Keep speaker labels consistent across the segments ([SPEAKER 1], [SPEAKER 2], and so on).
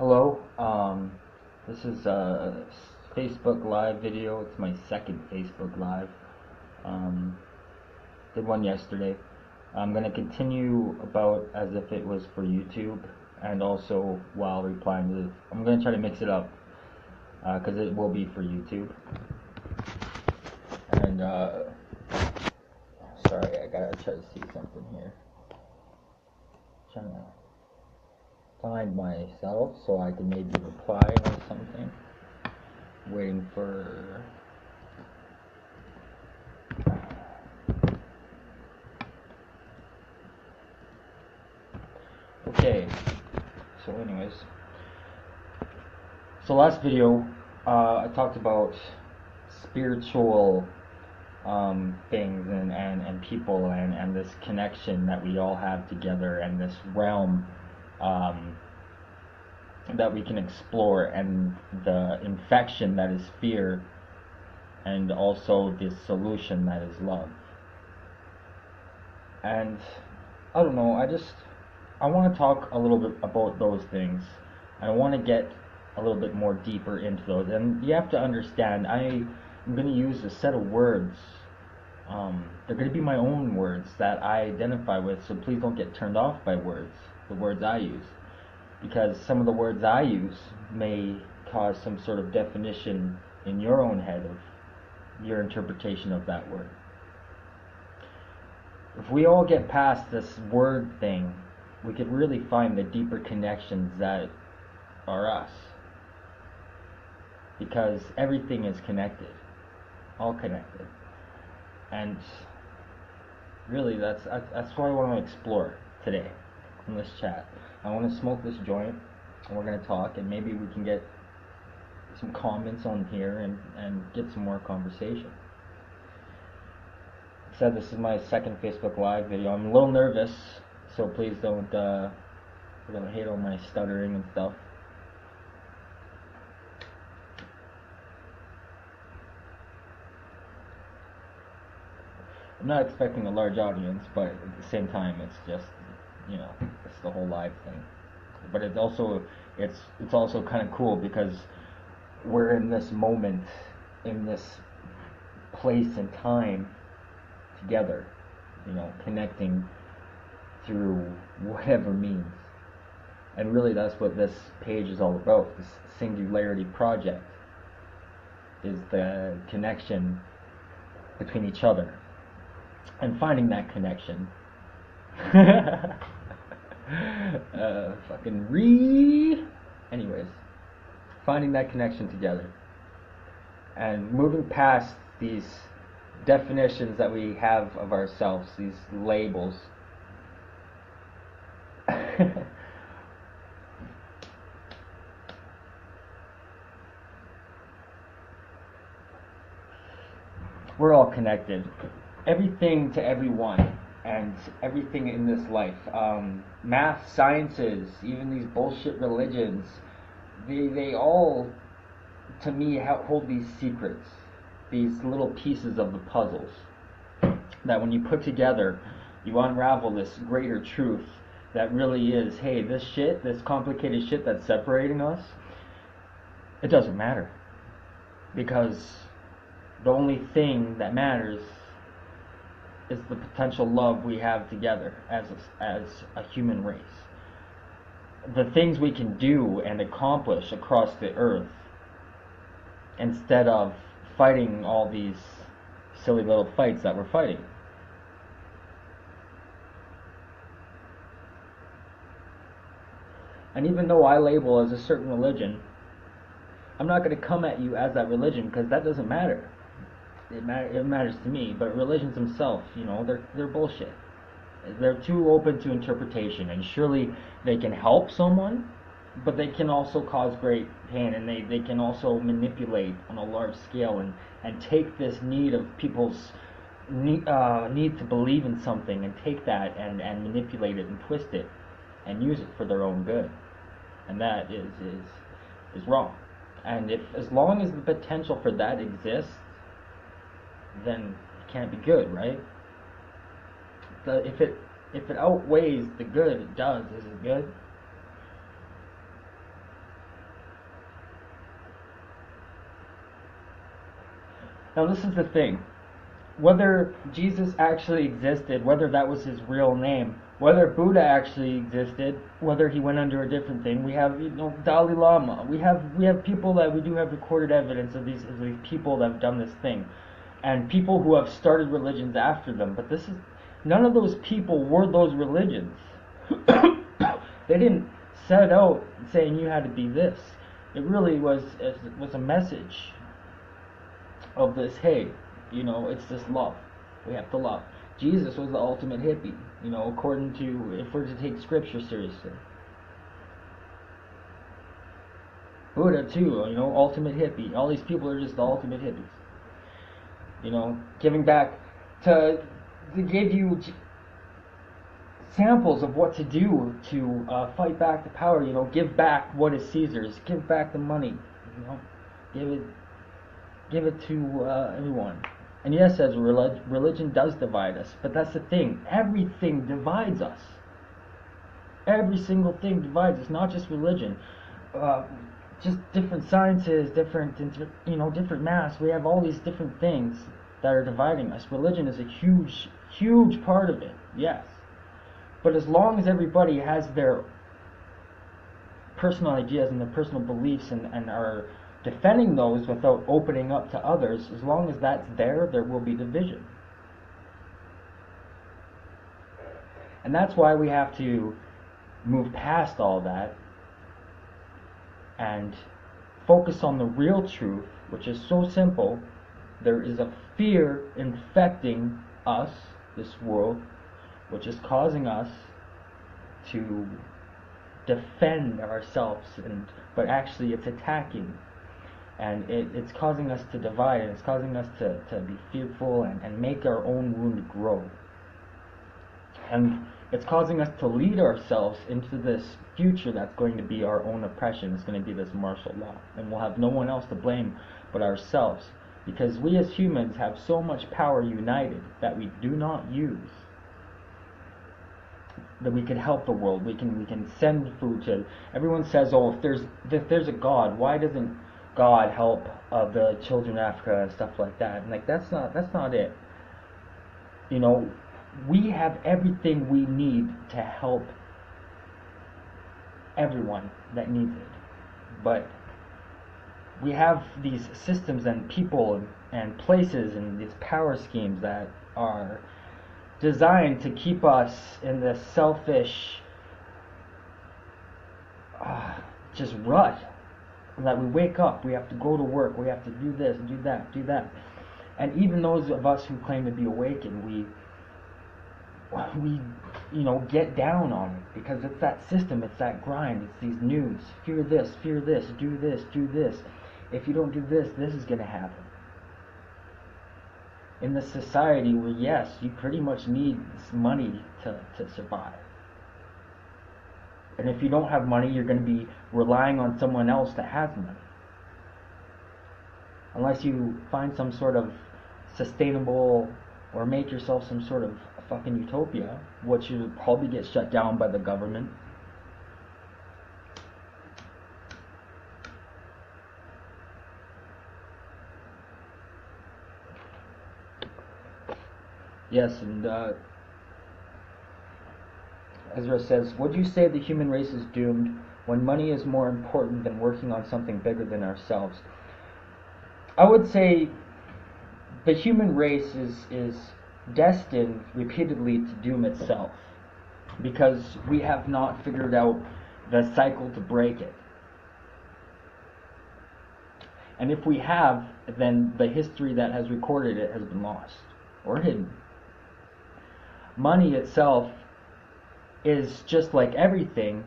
[SPEAKER 1] Hello, this is a Facebook Live video. It's my second Facebook Live. Um, did one yesterday. I'm going to continue about as if it was for YouTube, and also while replying to I'm going to try to mix it up, because it will be for YouTube. And, sorry, I gotta try to see something here. Trying to find myself so I can maybe reply on something. Waiting for okay, so anyways, so last video I talked about spiritual things and people and this connection that we all have together, and this realm that we can explore, and the infection that is fear, and also the solution that is love. And I don't know, I want to talk a little bit about those things. I want to get a little bit more deeper into those. And you have to understand, I'm going to use a set of words. They're going to be my own words that I identify with, so please don't get turned off by the words I use. Because some of the words I use may cause some sort of definition in your own head of your interpretation of that word. If we all get past this word thing, we could really find the deeper connections that are us. Because everything is connected. All connected. And really that's what I want to explore today in this chat. I want to smoke this joint, and we're going to talk, and maybe we can get some comments on here and get some more conversation. I said this is my second Facebook Live video. I'm a little nervous, so please don't hate on my stuttering and stuff. I'm not expecting a large audience, but at the same time, it's just, it's the whole live thing. But it's also kind of cool because we're in this moment, in this place and time together, connecting through whatever means. And really that's what this page is all about. This Singularity Project is the connection between each other and finding that connection. Anyways, finding that connection together and moving past these definitions that we have of ourselves, these labels. We're all connected. Everything to everyone, and everything in this life. Math, sciences, even these bullshit religions, they all, to me, hold these secrets, these little pieces of the puzzles, that when you put together, you unravel this greater truth that really is, hey, this complicated shit that's separating us, it doesn't matter. Because the only thing that matters is the potential love we have together as a human race. The things we can do and accomplish across the earth, instead of fighting all these silly little fights that we're fighting. And even though I label as a certain religion, I'm not going to come at you as that religion, because that doesn't matter. It matters to me, but religions themselves, they're bullshit. They're too open to interpretation, and surely they can help someone, but they can also cause great pain, and they can also manipulate on a large scale and take this need of people's need to believe in something, and take that and manipulate it and twist it and use it for their own good. And that is wrong. And as long as the potential for that exists, then it can't be good, right? If it outweighs the good it does, is it good? Now this is the thing. Whether Jesus actually existed, whether that was his real name, whether Buddha actually existed, whether he went under a different thing, we have Dalai Lama. We have people that we do have recorded evidence of these people that have done this thing, and people who have started religions after them. But this is none of those people were those religions. They didn't set out saying you had to be this. It really was a message of this. Hey, it's this love. We have to love. Jesus was the ultimate hippie, according to, if we're to take scripture seriously. Buddha too, ultimate hippie. All these people are just the ultimate hippies. Giving back to give you samples of what to do to fight back the power. Give back what is Caesar's. Give back the money. Give it to everyone. And yes, as religion does divide us, but that's the thing. Everything divides us. Every single thing divides us, not just religion. Just different sciences, different maths. We have all these different things that are dividing us. Religion is a huge, huge part of it, yes. But as long as everybody has their personal ideas and their personal beliefs and are defending those without opening up to others, as long as that's there will be division. And that's why we have to move past all that and focus on the real truth, which is so simple. There is a fear infecting us, this world, which is causing us to defend ourselves, but actually it's attacking. And it's causing us to divide, and it's causing us to be fearful and make our own wound grow. And it's causing us to lead ourselves into this future that's going to be our own oppression. It's going to be this martial law. And we'll have no one else to blame but ourselves. Because we as humans have so much power united that we do not use. That we can help the world. We can send food to... Everyone says, oh, if there's a God, why doesn't God help the children of Africa and stuff like that? And that's not it. We have everything we need to help everyone that needs it. But we have these systems and people and places and these power schemes that are designed to keep us in this selfish just rut. That we wake up, we have to go to work, we have to do this, do that, do that. And even those of us who claim to be awakened, we get down on it because it's that system, it's that grind, it's these news. Fear this, do this, do this. If you don't do this, this is going to happen. In this society where, yes, you pretty much need money to survive. And if you don't have money, you're going to be relying on someone else that has money. Unless you find some sort of sustainable or make yourself some sort of fucking utopia, which will probably get shut down by the government. Yes, and Ezra says, would you say the human race is doomed when money is more important than working on something bigger than ourselves? I would say the human race is destined repeatedly to doom itself because we have not figured out the cycle to break it. And if we have, then the history that has recorded it has been lost or hidden. Money itself is just like everything.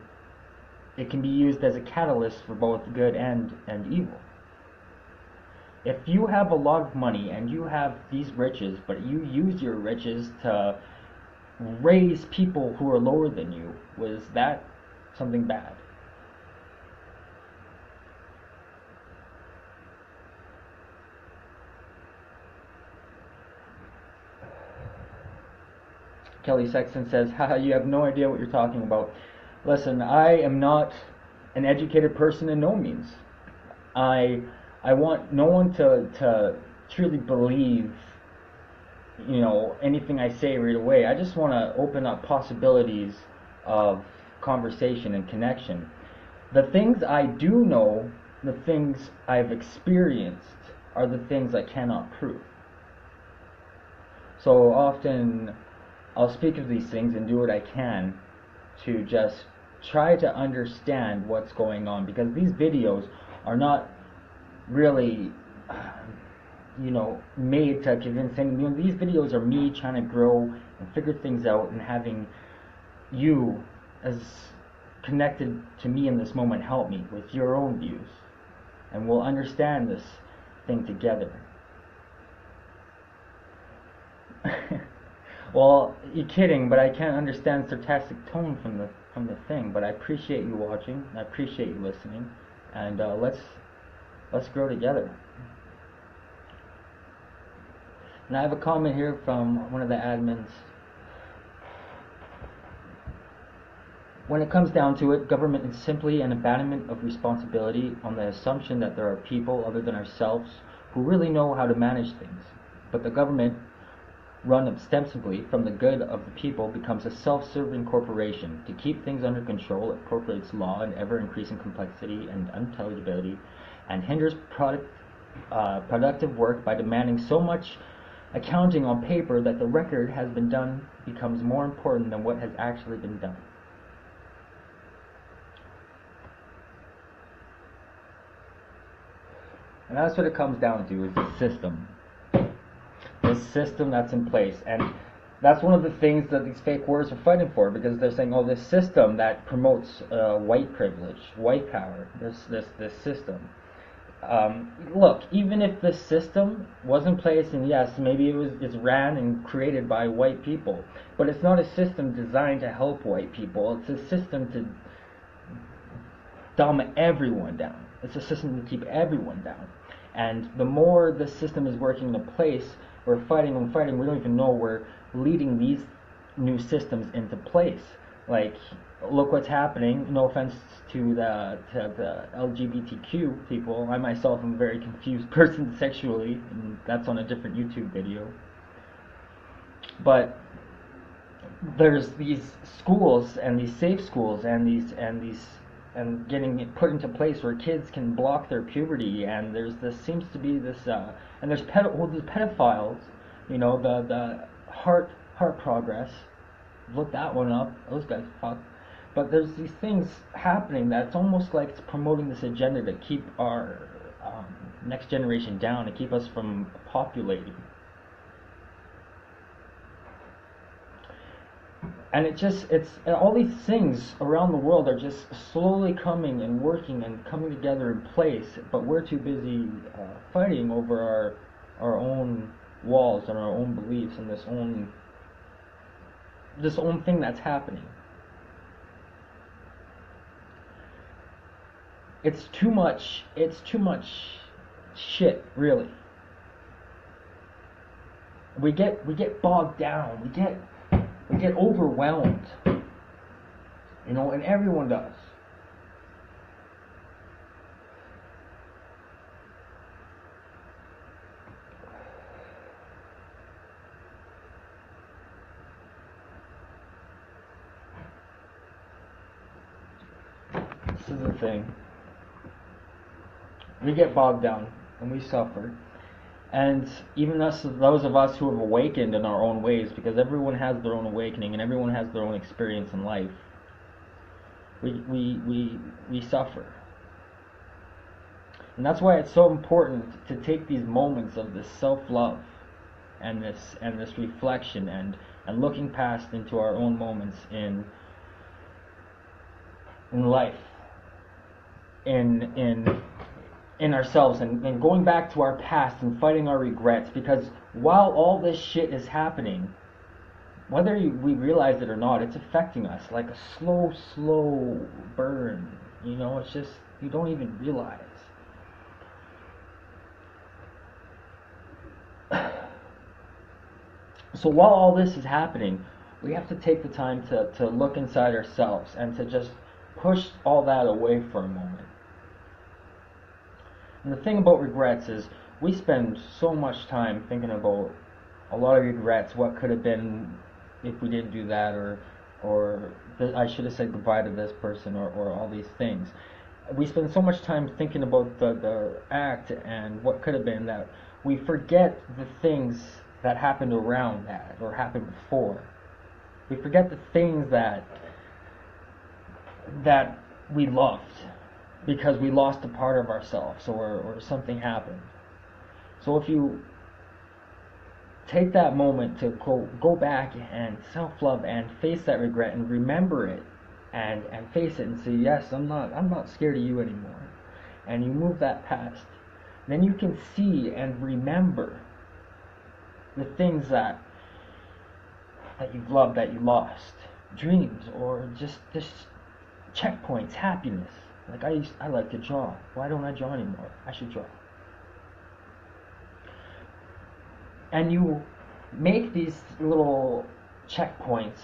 [SPEAKER 1] It can be used as a catalyst for both good and evil. If you have a lot of money and you have these riches, but you use your riches to raise people who are lower than you, was that something bad? Kelly Sexton says, haha, you have no idea what you're talking about. Listen, I am not an educated person in no means. I want no one to truly believe, anything I say right away. I just want to open up possibilities of conversation and connection. The things I do know, the things I've experienced, are the things I cannot prove. So often I'll speak of these things and do what I can to just try to understand what's going on, because these videos are not really made to convince anyone. These videos are me trying to grow and figure things out, and having you as connected to me in this moment help me with your own views, and we'll understand this thing together. Well, you're kidding, but I can't understand sarcastic tone from the thing. But I appreciate you watching. I appreciate you listening, and let's grow together. And I have a comment here from one of the admins. When it comes down to it, government is simply an abandonment of responsibility on the assumption that there are people other than ourselves who really know how to manage things. But the government, run ostensibly from the good of the people, becomes a self-serving corporation. To keep things under control, it appropriates law in ever-increasing complexity and unintelligibility, and hinders productive work by demanding so much accounting on paper that the record has been done becomes more important than what has actually been done. And that's what it comes down to, is the system. This system that's in place. And that's one of the things that these fake wars are fighting for, because they're saying, oh, this system that promotes white privilege, white power, this system. Look, even if this system was in place, and yes, maybe it's ran and created by white people, but it's not a system designed to help white people. It's a system to dumb everyone down. It's a system to keep everyone down. And the more the system is working into place, we're fighting and fighting. We don't even know we're leading these new systems into place. Like, look what's happening. No offense to the LGBTQ people. I myself am a very confused person sexually, and that's on a different YouTube video. But there's these schools and these safe schools and getting it put into place where kids can block their puberty, and seems to be this and there's pedophiles, the heart progress. Look that one up. Those guys fuck. But there's these things happening that's almost like it's promoting this agenda to keep our next generation down, to keep us from populating. And it's all these things around the world are just slowly coming and working and coming together in place, but we're too busy fighting over our own walls and our own beliefs and this own thing that's happening. It's too much shit, really. We get bogged down. We get overwhelmed, and everyone does. This is the thing. We get bogged down and we suffer. And even those of us who have awakened in our own ways, because everyone has their own awakening and everyone has their own experience in life, we suffer. And that's why it's so important to take these moments of this self-love and this reflection and looking past into our own moments in life, in ourselves, and going back to our past and fighting our regrets, because while all this shit is happening, whether we realize it or not, it's affecting us like a slow burn. It's just, you don't even realize. So while all this is happening, we have to take the time to look inside ourselves and to just push all that away for a moment. And the thing about regrets is, we spend so much time thinking about a lot of regrets, what could have been if we didn't do that, or I should have said goodbye to this person, or all these things. We spend so much time thinking about the act and what could have been that we forget the things that happened around that or happened before. We forget the things that we loved because we lost a part of ourselves, or something happened. So if you take that moment to go back and self-love and face that regret and remember it, and face it and say, yes, I'm not scared of you anymore, and you move that past, then you can see and remember the things that you've loved, that you lost, dreams, or just checkpoints, happiness. Like I like to draw. Why don't I draw anymore? I should draw. And you make these little checkpoints,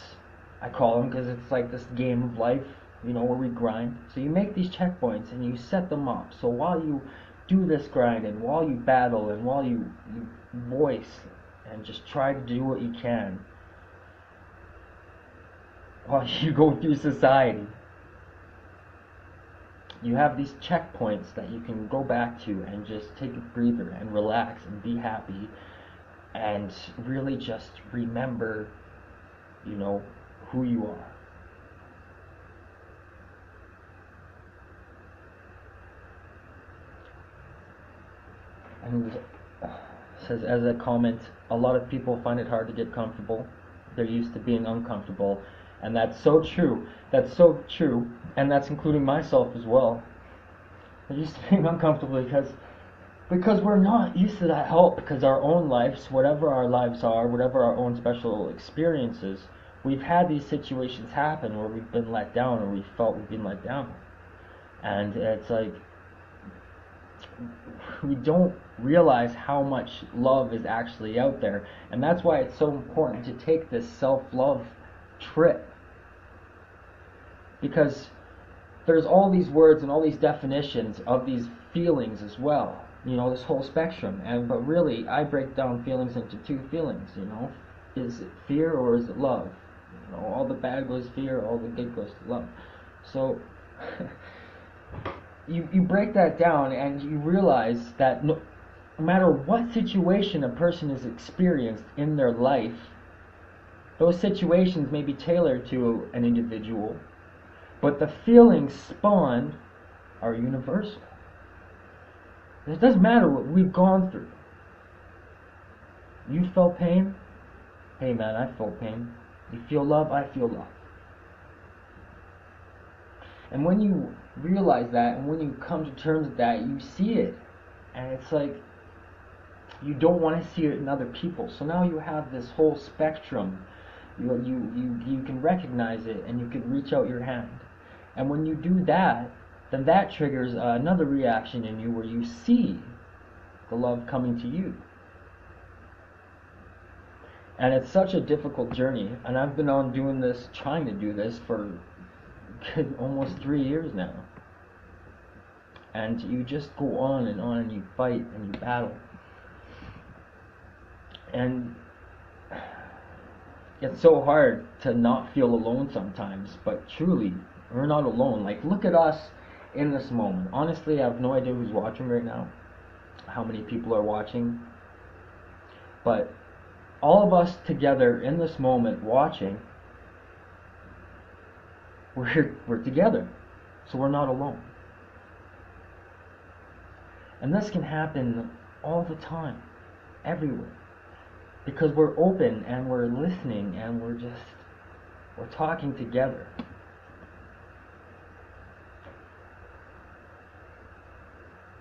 [SPEAKER 1] I call them, because it's like this game of life, where we grind. So you make these checkpoints and you set them up. So while you do this grind, and while you battle, and while you voice and just try to do what you can, while you go through society, you have these checkpoints that you can go back to and just take a breather and relax and be happy and really just remember, who you are. And it says, as a comment, a lot of people find it hard to get comfortable. They're used to being uncomfortable. And that's so true. That's so true. And that's including myself as well. They're used to being uncomfortable because we're not used to that help, because our own lives, whatever our lives are, whatever our own special experiences, we've had these situations happen where we've been let down, or we felt we've been let down. And it's like, we don't realize how much love is actually out there. And that's why it's so important to take this self-love trip. Because there's all these words and all these definitions of these feelings as well. This whole spectrum. But really, I break down feelings into two feelings, Is it fear or is it love? All the bad goes to fear, all the good goes to love. So you break that down and you realize that no matter what situation a person has experienced in their life, those situations may be tailored to an individual, but the feelings spawned are universal. It doesn't matter what we've gone through. You felt pain? Hey man, I felt pain. You feel love? I feel love. And when you realize that, and when you come to terms with that, you see it. And it's like, you don't want to see it in other people. So now you have this whole spectrum. You can recognize it, and you can reach out your hand. And when you do that, then that triggers another reaction in you where you see the love coming to you. And it's such a difficult journey. And I've been on trying to do this for almost 3 years now. And you just go on, and you fight, and you battle. And it's so hard to not feel alone sometimes, but truly, we're not alone. Like, look at us in this moment. Honestly, I have no idea who's watching right now, how many people are watching, but all of us together in this moment watching, we're together, so we're not alone. And this can happen all the time, everywhere, because we're open and we're listening and we're talking together.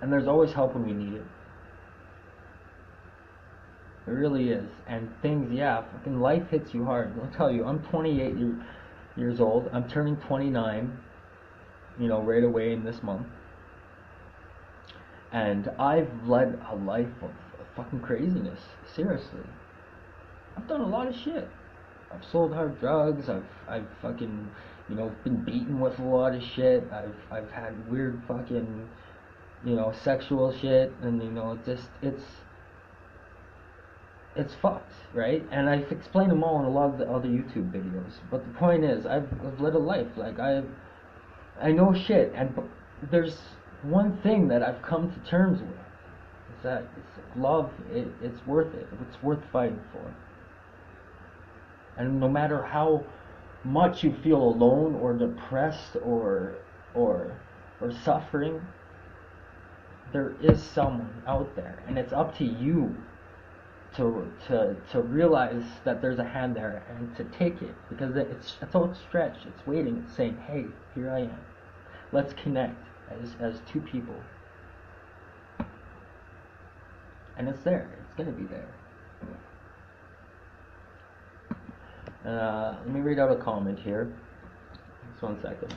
[SPEAKER 1] And there's always help when we need it. It really is. And things, fucking life hits you hard. I'll tell you, I'm 28 years old. I'm turning 29, right away in this month. And I've led a life of fucking craziness. Seriously. I've done a lot of shit. I've sold hard drugs. I've fucking, been beaten with a lot of shit. I've had weird fucking sexual shit, and just it's fucked, right? And I've explained them all in a lot of the other YouTube videos. But the point is, I've led a life. Like I know shit, and there's one thing that I've come to terms with. Is that it's love. It's worth it. It's worth fighting for. And no matter how much you feel alone or depressed or suffering, there is someone out there, and it's up to you to realize that there's a hand there and to take it, because it's outstretched, it's waiting, it's saying, hey, here I am. Let's connect as two people. And it's there. It's gonna be there. Let me read out a comment here. Just 1 second.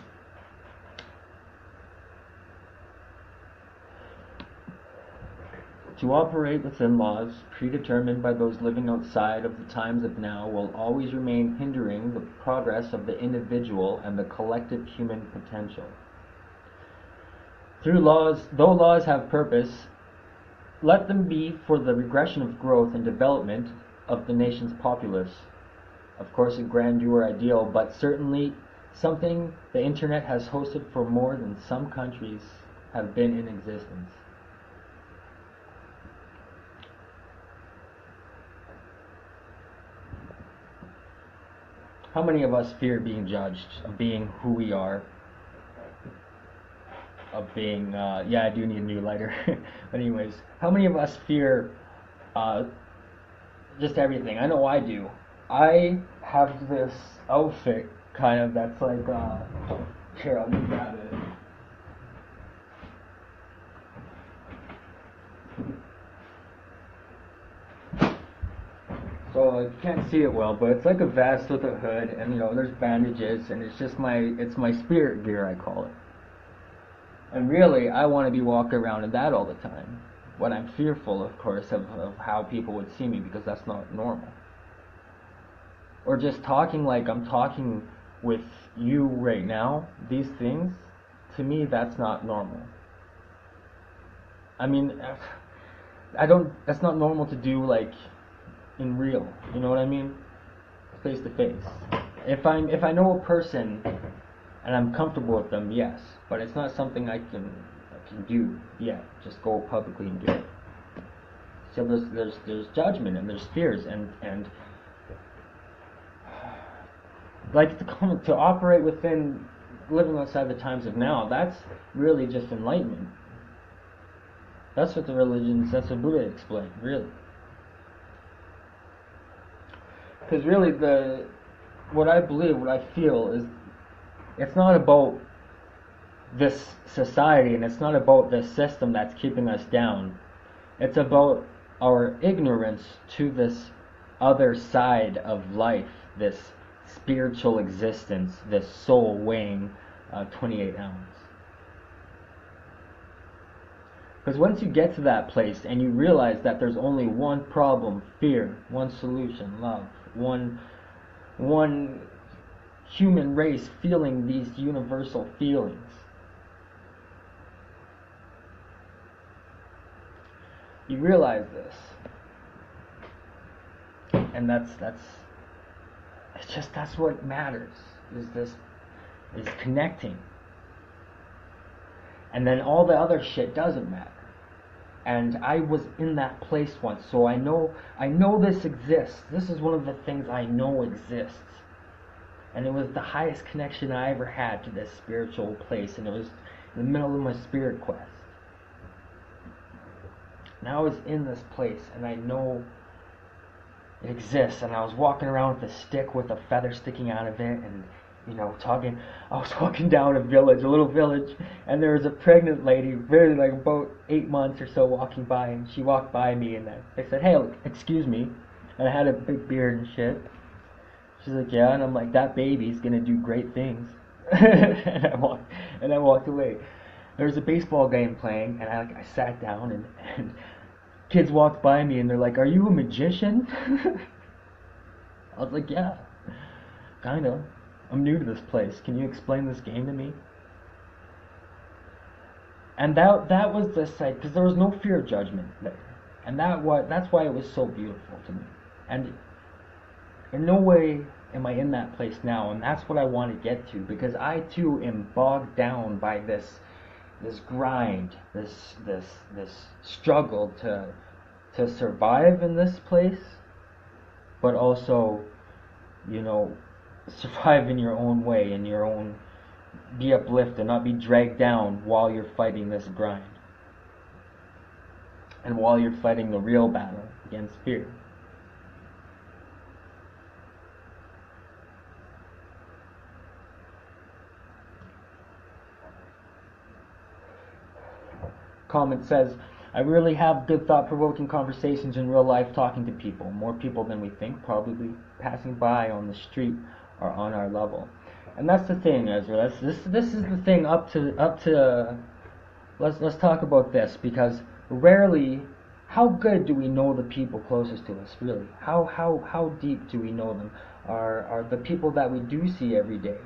[SPEAKER 1] To operate within laws predetermined by those living outside of the times of now will always remain hindering the progress of the individual and the collective human potential. Though laws have purpose, let them be for the regression of growth and development of the nation's populace. Of course, a grandeur ideal, but certainly something the internet has hosted for more than some countries have been in existence. How many of us fear being judged, of being who we are, of being, I do need a new lighter. But anyways, how many of us fear just everything? I know I do. I have this outfit, kind of, that's like, here, I'll just grab it. So you can't see it well, but it's like a vest with a hood, and there's bandages, and it's just it's my spirit gear, I call it. And really, I want to be walking around in that all the time. But I'm fearful, of course, of how people would see me, because that's not normal. Or just talking like I'm talking with you right now, these things, to me, that's not normal. I mean, that's not normal to do, like, in real, you know what I mean? Face to face. If I know a person and I'm comfortable with them, yes, but it's not something I can do yet. Just go publicly and do it. So there's judgment, and there's fears, and like to operate within living outside the times of now. That's really just enlightenment. That's what that's what Buddha explained, really. Because really, what I believe, what I feel is, it's not about this society, and it's not about this system that's keeping us down. It's about our ignorance to this other side of life, this spiritual existence, this soul weighing 28 ounces. Because once you get to that place and you realize that there's only one problem, fear, one solution, love, one human race feeling these universal feelings, you realize this, and that's what matters, is connecting. And then all the other shit doesn't matter. And I was in that place once, so I know this exists. This is one of the things I know exists. And it was the highest connection I ever had to this spiritual place, and it was in the middle of my spirit quest. And I was in this place, and I know it exists, and I was walking around with a stick with a feather sticking out of it, and talking. I was walking down a little village, and there was a pregnant lady, really like about 8 months or so, walking by, and she walked by me, and I said, "Hey, excuse me," and I had a big beard and shit. She's like, "Yeah," and I'm like, "That baby's gonna do great things," and I walked away. There was a baseball game playing, and I sat down, and kids walked by me, and they're like, "Are you a magician?" I was like, "Yeah, kind of. I'm new to this place. Can you explain this game to me?" And that was the sight, because there was no fear of judgment there, and that's why it was so beautiful to me. And in no way am I in that place now, and that's what I want to get to, because I too am bogged down by this grind, this struggle to survive in this place, but also, survive in your own way, in your own, be uplifted, not be dragged down while you're fighting this grind, and while you're fighting the real battle against fear. Comment says, I really have good thought-provoking conversations in real life, talking to people, more people than we think, probably passing by on the street or on our level. And that's the thing, Ezra. This is the thing up to. Let's talk about this, because rarely, how good do we know the people closest to us? Really, how deep do we know them? Are the people that we do see every day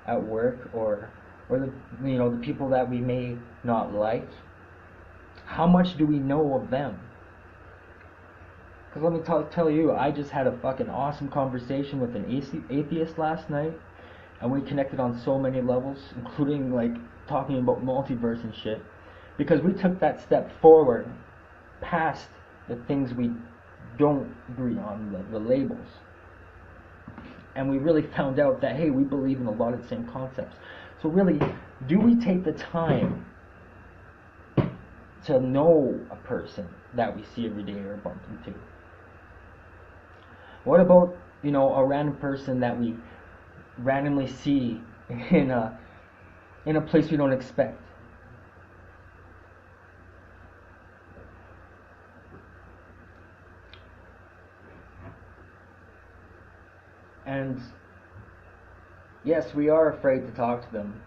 [SPEAKER 1] at work, or the people that we may not like? How much do we know of them? Because let me tell you, I just had a fucking awesome conversation with an atheist last night, and we connected on so many levels, including like talking about multiverse and shit, because we took that step forward past the things we don't agree on, the labels, and we really found out that, hey, we believe in a lot of the same concepts. So really, do we take the time to know a person that we see every day or bump into? What about, a random person that we randomly see in a place we don't expect? And yes, we are afraid to talk to them,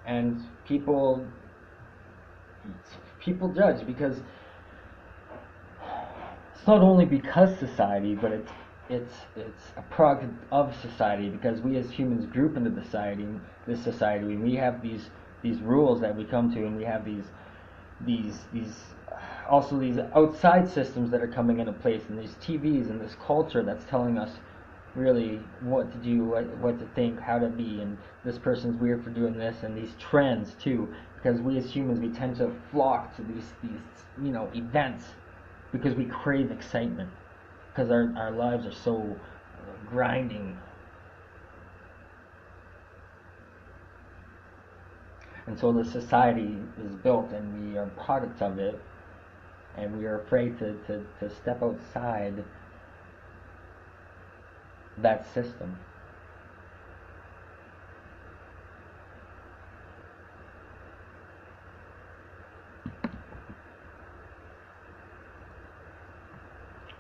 [SPEAKER 1] and people judge, because it's not only because society, but it's a product of society, because we as humans group into this society, and we have these rules that we come to, and we have these also these outside systems that are coming into place, and these TVs and this culture that's telling us really what to do, what to think, how to be, and this person's weird for doing this, and these trends too, because we as humans, we tend to flock to these events, because we crave excitement, because our lives are so grinding. And so the society is built, and we are products of it, and we are afraid to step outside that system.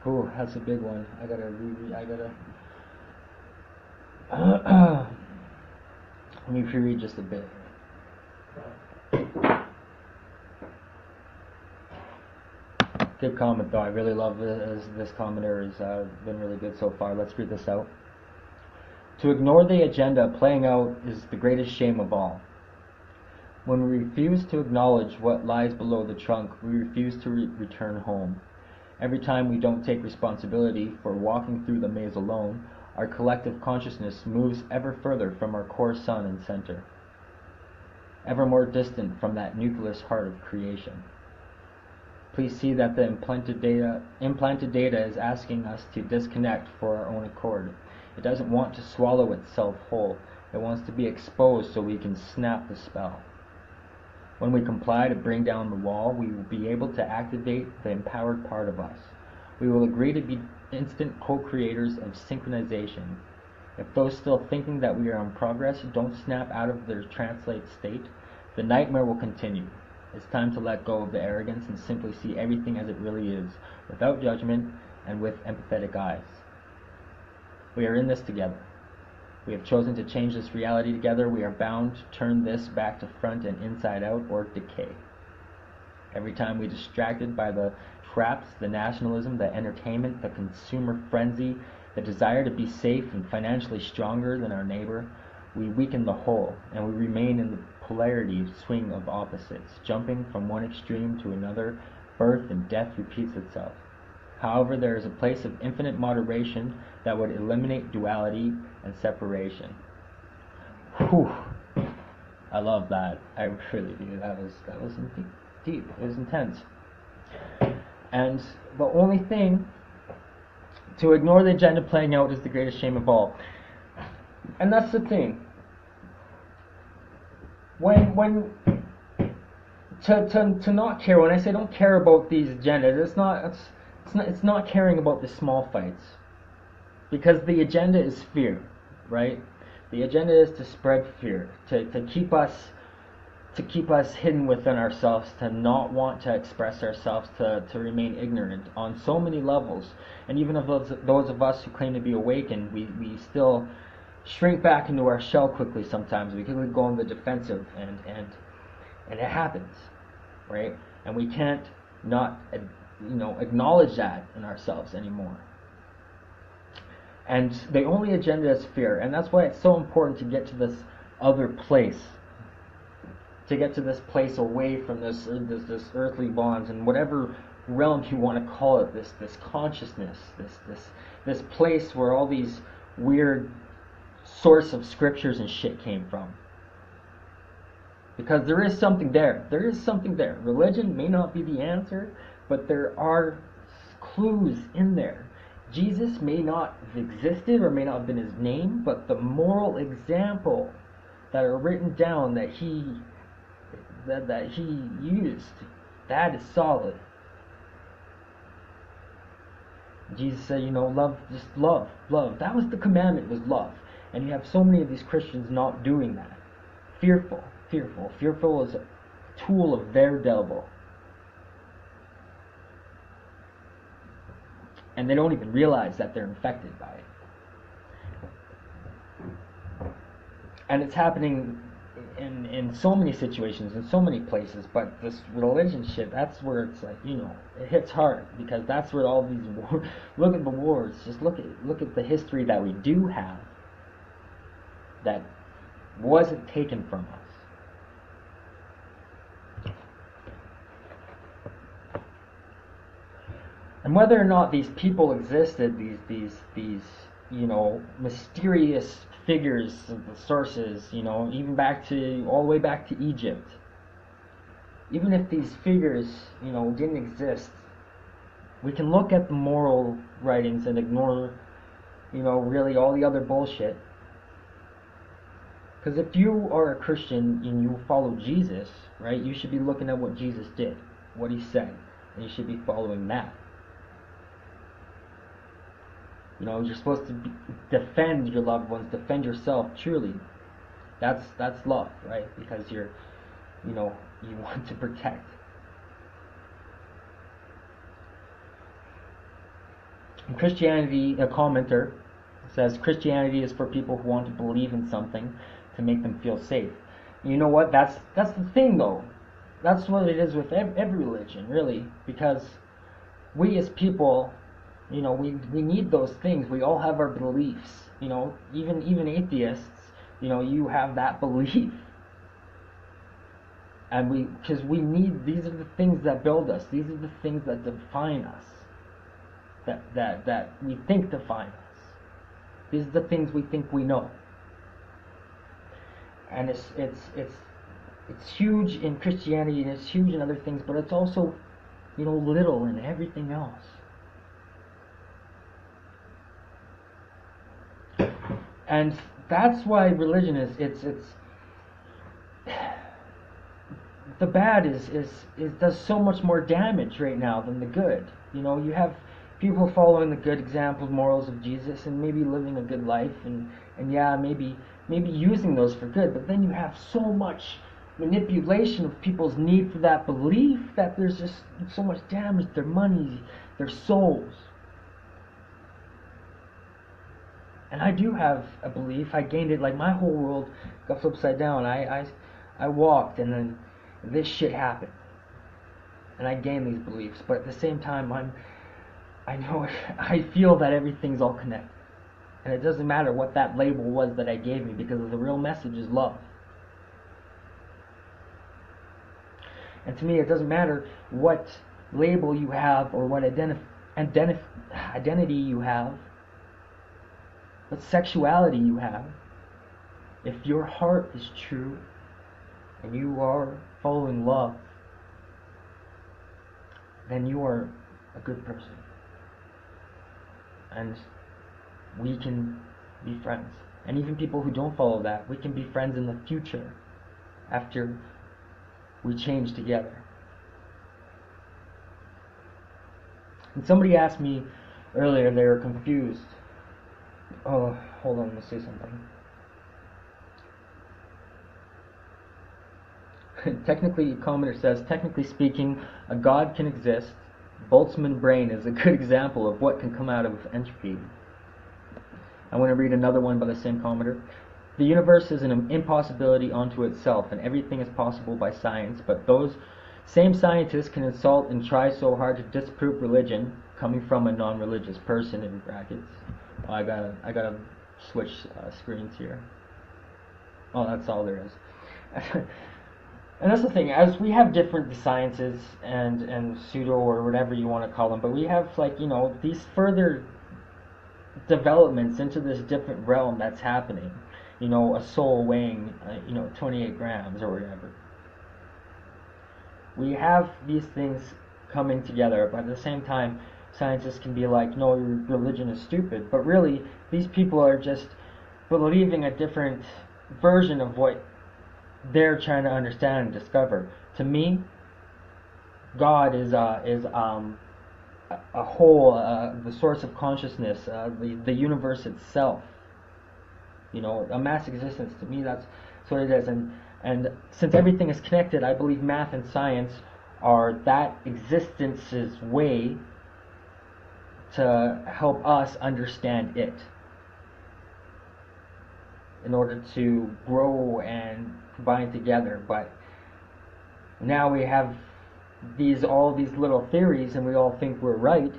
[SPEAKER 1] Oh, that's a big one. I gotta let me reread just a bit. Good comment though. I really love this commenter has been really good so far. Let's read this out. To ignore the agenda playing out is the greatest shame of all. When we refuse to acknowledge what lies below the trunk, we refuse to return home. Every time we don't take responsibility for walking through the maze alone, our collective consciousness moves ever further from our core sun and center, ever more distant from that nucleus heart of creation. Please see that the implanted data is asking us to disconnect for our own accord. It doesn't want to swallow itself whole. It wants to be exposed so we can snap the spell. When we comply to bring down the wall, we will be able to activate the empowered part of us. We will agree to be instant co-creators of synchronization. If those still thinking that we are in progress don't snap out of their translate state, the nightmare will continue. It's time to let go of the arrogance and simply see everything as it really is, without judgment and with empathetic eyes. We are in this together. We have chosen to change this reality together. We are bound to turn this back to front and inside out, or decay. Every time we are distracted by the traps, the nationalism, the entertainment, the consumer frenzy, the desire to be safe and financially stronger than our neighbor, we weaken the whole, and we remain in the polarity swing of opposites, jumping from one extreme to another. Birth and death repeats itself. However, there is a place of infinite moderation that would eliminate duality and separation. Whew. I love that. I really do. That was deep. It was intense. And the only thing, to ignore the agenda playing out is the greatest shame of all. And that's the thing. When to not care, when I say don't care about these agendas, it's not caring about the small fights. Because the agenda is fear, right? The agenda is to spread fear, to keep us hidden within ourselves, to not want to express ourselves, to remain ignorant on so many levels. And even of those of us who claim to be awakened, we still shrink back into our shell quickly sometimes. We quickly go on the defensive, and it happens, right? And we can't not acknowledge that in ourselves anymore. And the only agenda is fear, and that's why it's so important to get to this other place, to get to this place away from this earthly bonds and whatever realm you want to call it, this consciousness, this place where all these weird source of scriptures and shit came from. Because there is something there. There is something there. Religion may not be the answer, but there are clues in there. Jesus may not have existed or may not have been his name, but the moral example that are written down that he used, that is solid. Jesus said, love, just love. That was the commandment, was love. And you have so many of these Christians not doing that. Fearful is a tool of their devil. And they don't even realize that they're infected by it. And it's happening in so many situations, in so many places, but this religion shit, that's where it's like, it hits hard, because that's where all these look at the wars, just look at the history that we do have that wasn't taken from us. And whether or not these people existed, these mysterious figures of the sources, even all the way back to Egypt. Even if these figures, didn't exist, we can look at the moral writings and ignore, really all the other bullshit. Because if you are a Christian and you follow Jesus, right, you should be looking at what Jesus did, what he said, and you should be following that. You're supposed to defend your loved ones, defend yourself truly. That's love, right? Because you want to protect. In Christianity, a commenter says Christianity is for people who want to believe in something to make them feel safe. And you know what? That's the thing, though. That's what it is with every religion, really, because we as people, we need those things. We all have our beliefs. Even atheists, you have that belief. And because we need, these are the things that build us. These are the things that define us. That we think define us. These are the things we think we know. And it's huge in Christianity, and it's huge in other things, but it's also, little in everything else. And that's why religion is the bad is does so much more damage right now than the good. You have people following the good examples, morals of Jesus, and maybe living a good life, and maybe using those for good. But then you have so much manipulation of people's need for that belief that there's just so much damage to their money, their souls. And I do have a belief. I gained it, like my whole world got flipped upside down. I walked, and then this shit happened, and I gained these beliefs. But at the same time, I feel that everything's all connected. And it doesn't matter what that label was that I gave me, because the real message is love. And to me, it doesn't matter what label you have or what identity you have, what sexuality you have. If your heart is true and you are following love, then you are a good person. And we can be friends. And even people who don't follow that, we can be friends in the future after we change together. And somebody asked me earlier, they were confused. Oh, hold on, let me say something. Technically, a commenter says, technically speaking, a God can exist. Boltzmann brain is a good example of what can come out of entropy. I want to read another one by the same commenter. The universe is an impossibility unto itself, and everything is possible by science, but those same scientists can insult and try so hard to disprove religion, coming from a non-religious person, in brackets. Oh, I gotta switch screens here. Oh, that's all there is. And that's the thing, as we have different sciences and pseudo or whatever you want to call them, but we have, like, you know, these further developments into this different realm that's happening. You know, a soul weighing, 28 grams or whatever. We have these things coming together, but at the same time, scientists can be like, no, your religion is stupid. But really, these people are just believing a different version of what they're trying to understand and discover. To me, God is a whole, the source of consciousness, the universe itself. You know, a mass existence. To me, that's what it is. And since everything is connected, I believe math and science are that existence's way to help us understand it, in order to grow and combine together. But now we have all these little theories, and we all think we're right,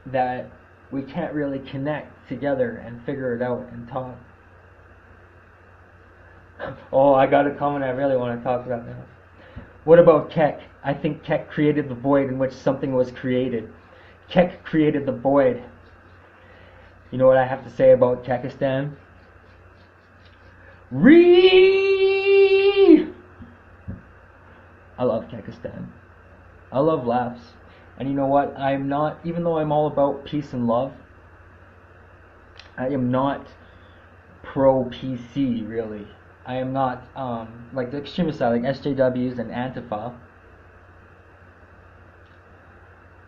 [SPEAKER 1] that we can't really connect together and figure it out and talk. Oh, I got a comment I really want to talk about now. What about Keck? I think Keck created the void in which something was created. Keck created the void. You know what I have to say about Kekistan? I love Kekistan. I love laughs. And you know what? I'm not, even though I'm all about peace and love, I am not pro-PC, really. I am not, like the extremist side, like SJWs and Antifa.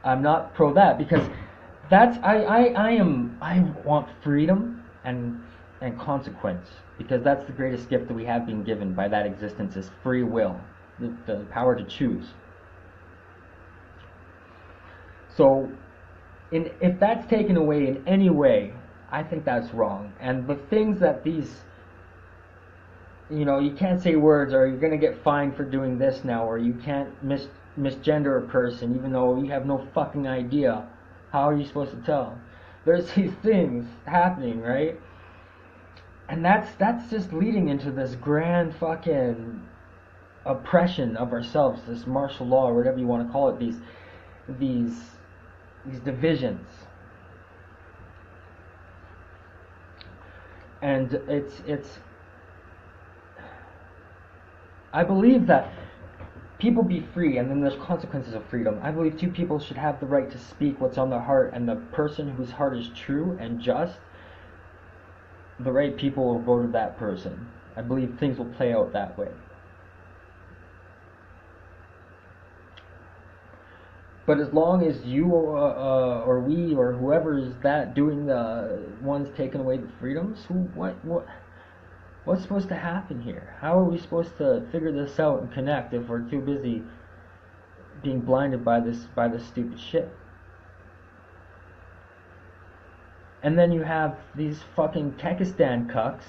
[SPEAKER 1] I'm not pro that, because that's, I want freedom and consequence, because that's the greatest gift that we have been given by that existence, is free will, the power to choose. So, if that's taken away in any way, I think that's wrong. And the things that these, you can't say words, or you're going to get fined for doing this now, or you can't misgender a person, even though you have no fucking idea. How are you supposed to tell? There's these things happening, right? And that's just leading into this grand fucking oppression of ourselves, this martial law, or whatever you want to call it, these divisions. And it's I believe that people be free, and then there's consequences of freedom. I believe two people should have the right to speak what's on their heart, and the person whose heart is true and just, the right people will vote for that person. I believe things will play out that way. But as long as you or we or whoever is that doing the ones taking away the freedoms, what's supposed to happen here? How are we supposed to figure this out and connect if we're too busy being blinded by this stupid shit? And then you have these fucking Kekistan cucks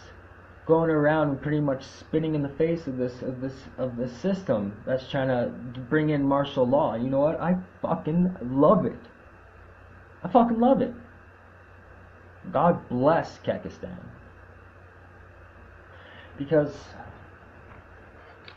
[SPEAKER 1] going around and pretty much spitting in the face of this system that's trying to bring in martial law. You know what? I fucking love it. I fucking love it. God bless Kekistan. Because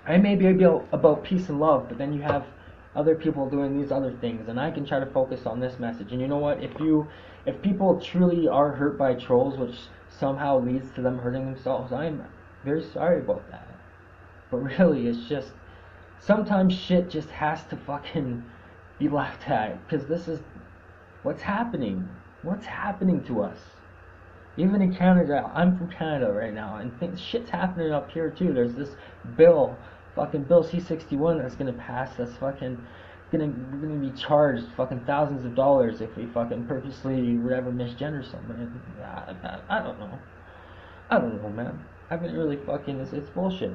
[SPEAKER 1] I may be about peace and love, but then you have other people doing these other things, and I can try to focus on this message. And you know what? If people truly are hurt by trolls, which somehow leads to them hurting themselves, I'm very sorry about that. But really, it's just sometimes shit just has to fucking be laughed at, because this is what's happening. What's happening to us? Even in Canada, I'm from Canada right now, and shit's happening up here too. There's this bill, fucking Bill C-61 that's gonna pass. That's fucking we're gonna be charged fucking thousands of dollars if we fucking purposely whatever misgender somebody. I don't know. I don't know, man. I haven't really fucking. It's bullshit.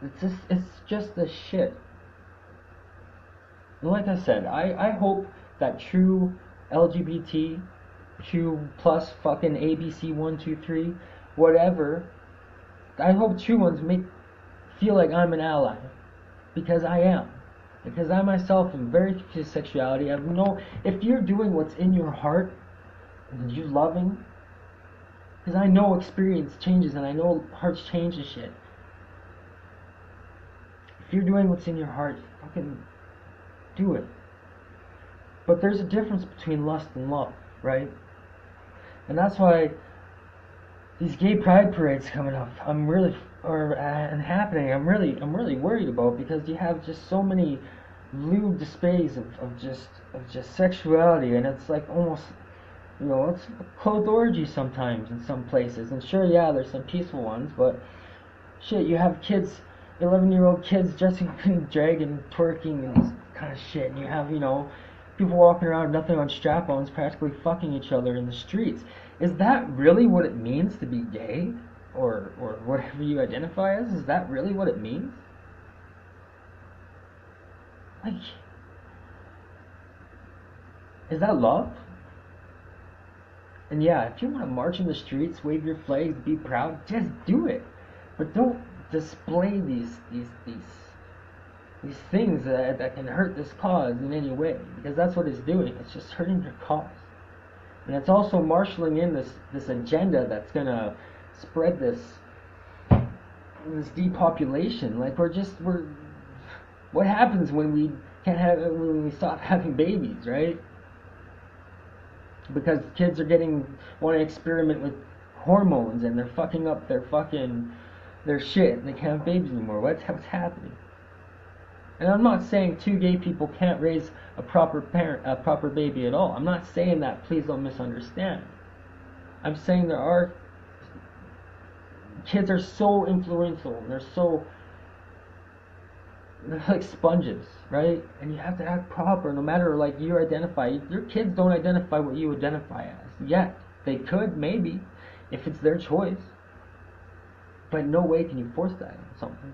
[SPEAKER 1] It's just this shit. And like I said, I hope that true LGBT, true plus fucking ABC 1, 2, 3, whatever. I hope true ones feel like I'm an ally, because I am. Because I myself am very confused sexuality. I know if you're doing what's in your heart and you're loving, because I know experience changes and I know hearts change and shit. If you're doing what's in your heart, fucking do it. But there's a difference between lust and love, right? And that's why these gay pride parades coming up, I'm really worried about, because you have just so many lewd displays of just sexuality, and it's like almost, you know, it's a clothed orgy sometimes in some places. And sure, yeah, there's some peaceful ones, but shit, you have kids, 11-year-old kids dressing up in drag and twerking and this kind of shit, and you have, you know, people walking around with nothing on strap-ons, practically fucking each other in the streets. Is that really what it means to be gay? Or whatever you identify as? Is that really what it means? Like, is that love? And yeah, if you want to march in the streets, wave your flags, be proud, just do it. But don't display these things that can hurt this cause in any way, because that's what it's doing. It's just hurting your cause. And it's also marshalling in this agenda that's gonna spread this depopulation. Like what happens when we stop having babies, right? Because kids are want to experiment with hormones, and they're fucking up their shit, and they can't have babies anymore. What's happening? And I'm not saying two gay people can't raise a proper baby at all. I'm not saying that. Please don't misunderstand. I'm saying kids are so influential. They're like sponges, right? And you have to act proper, no matter like you identify. Your kids don't identify what you identify as yet. They could, maybe, if it's their choice. But no way can you force that on something.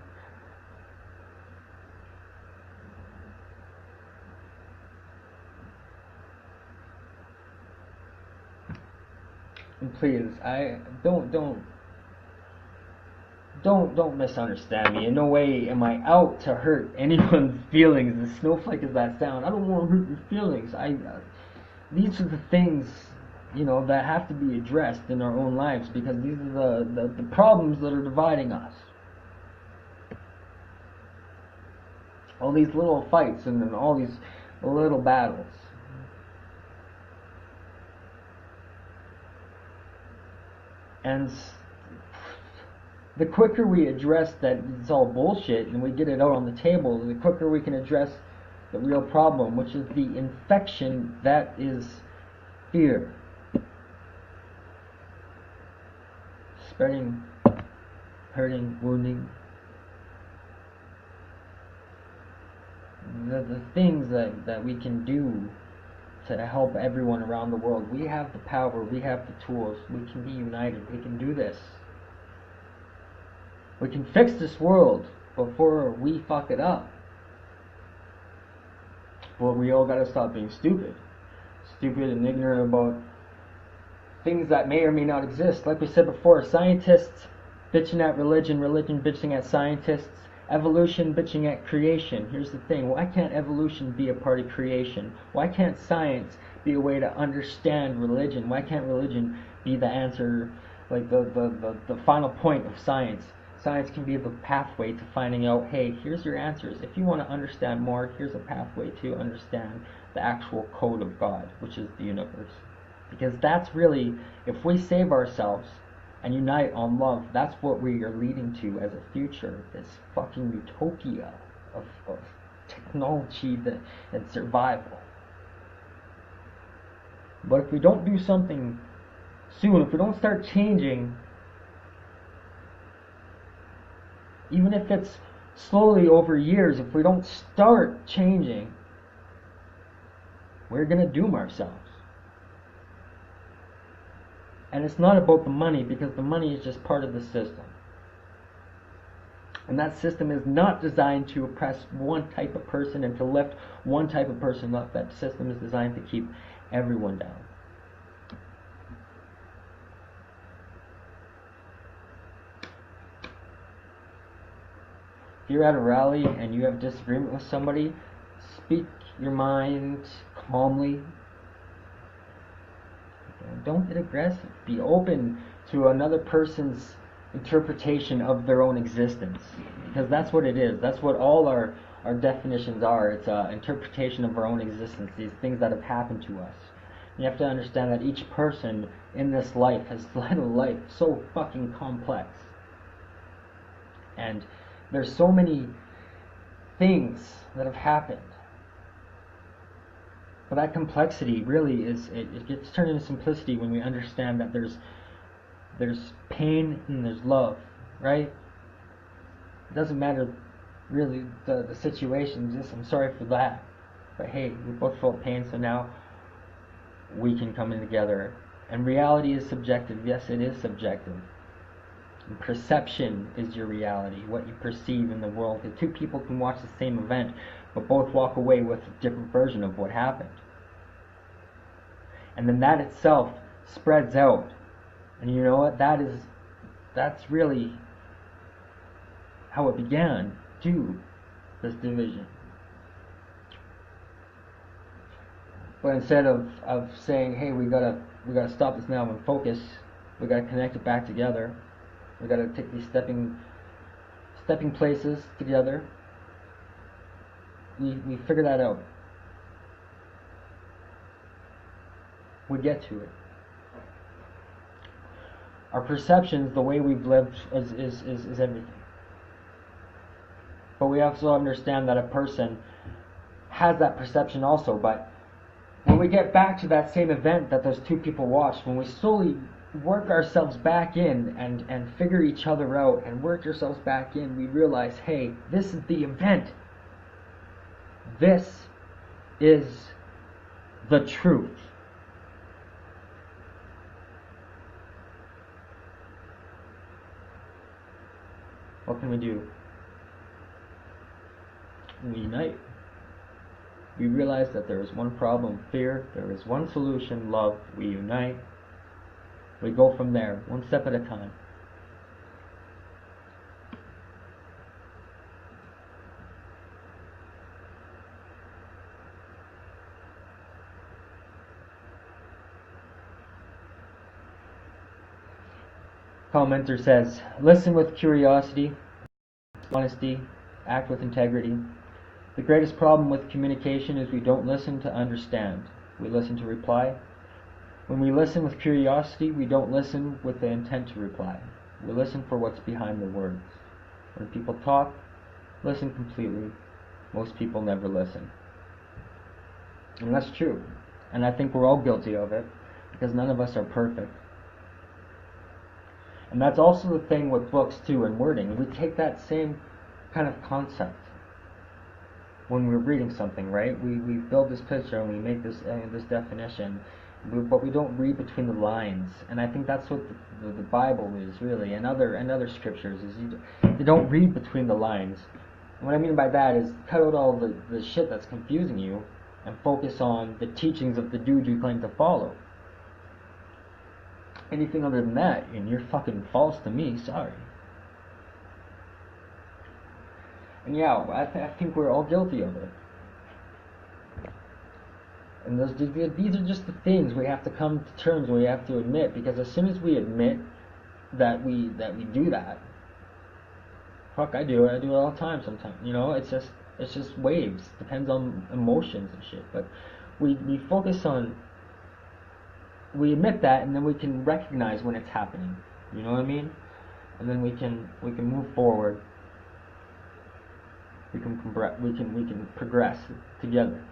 [SPEAKER 1] And please, don't misunderstand me. In no way am I out to hurt anyone's feelings, as snowflake as that sound. I don't want to hurt your feelings. These are the things, you know, that have to be addressed in our own lives, because these are the problems that are dividing us. All these little fights and then all these little battles. And the quicker we address that it's all bullshit and we get it out on the table, the quicker we can address the real problem, which is the infection that is fear. Spreading, hurting, wounding. The things that we can do to help everyone around the world. We have the power, we have the tools, we can be united, we can do this. We can fix this world before we fuck it up. But we all gotta stop being stupid. Stupid and ignorant about things that may or may not exist. Like we said before, scientists bitching at religion, religion bitching at scientists, Evolution bitching at creation. Here's the thing. Why can't evolution be a part of creation? Why can't science be a way to understand religion? Why can't religion be the answer, like the final point of science? Science can be the pathway to finding out, hey, here's your answers. If you want to understand more, here's a pathway to understand the actual code of God, which is the universe. Because that's really, if we save ourselves and unite on love, that's what we are leading to as a future, this fucking utopia of technology and survival. But if we don't do something soon, if we don't start changing, even if it's slowly over years, if we don't start changing, we're going to doom ourselves. And it's not about the money, because the money is just part of the system. And that system is not designed to oppress one type of person and to lift one type of person up. That system is designed to keep everyone down. If you're at a rally and you have disagreement with somebody, speak your mind calmly. Don't get aggressive. Be open to another person's interpretation of their own existence. Because that's what it is. That's what all our definitions are. It's an interpretation of our own existence, these things that have happened to us. You have to understand that each person in this life has led a life so fucking complex. And there's so many things that have happened. But that complexity really is, it gets turned into simplicity when we understand that there's pain and there's love, right? It doesn't matter really the situation, just I'm sorry for that. But hey, we both felt pain, so now we can come in together. And reality is subjective. Yes, it is subjective. And perception is your reality, what you perceive in the world. The two people can watch the same event, but both walk away with a different version of what happened. And then that itself spreads out. And you know what? That's really how it began, too, this division. But instead of saying, hey, we gotta stop this now and focus, we gotta connect it back together. We gotta take these stepping places together. We figure that out. We get to it. Our perceptions, the way we've lived, is everything. But we also understand that a person has that perception also. But when we get back to that same event that those two people watched, when we slowly work ourselves back in and figure each other out and work ourselves back in, we realize, hey, this is the event. This is the truth. What can we do? We unite. We realize that there is one problem, fear. There is one solution, love. We unite. We go from there, one step at a time. Commenter says, listen with curiosity, honesty, act with integrity. The greatest problem with communication is we don't listen to understand. We listen to reply. When we listen with curiosity, we don't listen with the intent to reply. We listen for what's behind the words. When people talk, listen completely. Most people never listen. And that's true. And I think we're all guilty of it, because none of us are perfect. And that's also the thing with books too, and wording. We take that same kind of concept when we're reading something, right? We build this picture and we make this definition, but we don't read between the lines. And I think that's what the Bible is really, and other scriptures, is you don't read between the lines. And what I mean by that is cut out all the shit that's confusing you and focus on the teachings of the dude you claim to follow. Anything other than that, and you're fucking false to me, sorry. And yeah, I think we're all guilty of it. And these are just the things we have to come to terms with, we have to admit, because as soon as we admit that we do that, fuck, I do it all the time sometimes. It's just waves. Depends on emotions and shit. But we focus on, we admit that, and then we can recognize when it's happening. You know what I mean? And then we can move forward. We can progress together.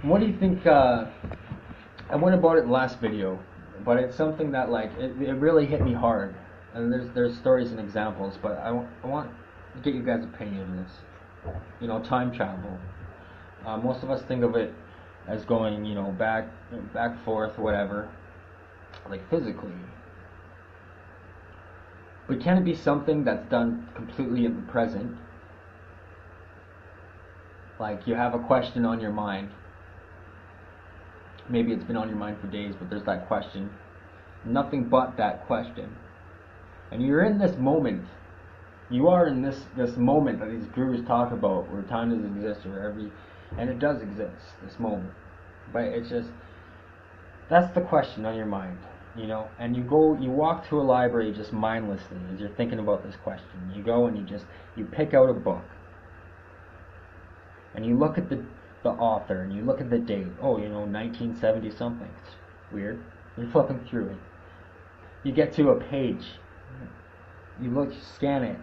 [SPEAKER 1] What do you think? I went about it in the last video, but it's something that it really hit me hard. And there's stories and examples, but I want to get you guys' opinion on this. Time travel. Most of us think of it as going, back, forth, whatever, like physically. But can it be something that's done completely in the present? Like you have a question on your mind. Maybe it's been on your mind for days, but there's that question. Nothing but that question. And you're in this moment. You are in this moment that these gurus talk about, where time doesn't exist, and it does exist, this moment. But it's just, that's the question on your mind, and you walk to a library just mindlessly as you're thinking about this question. You go and you pick out a book. And you look at the author, and you look at the date. 1970 something. It's weird. You're flipping through it. You get to a page. You scan it.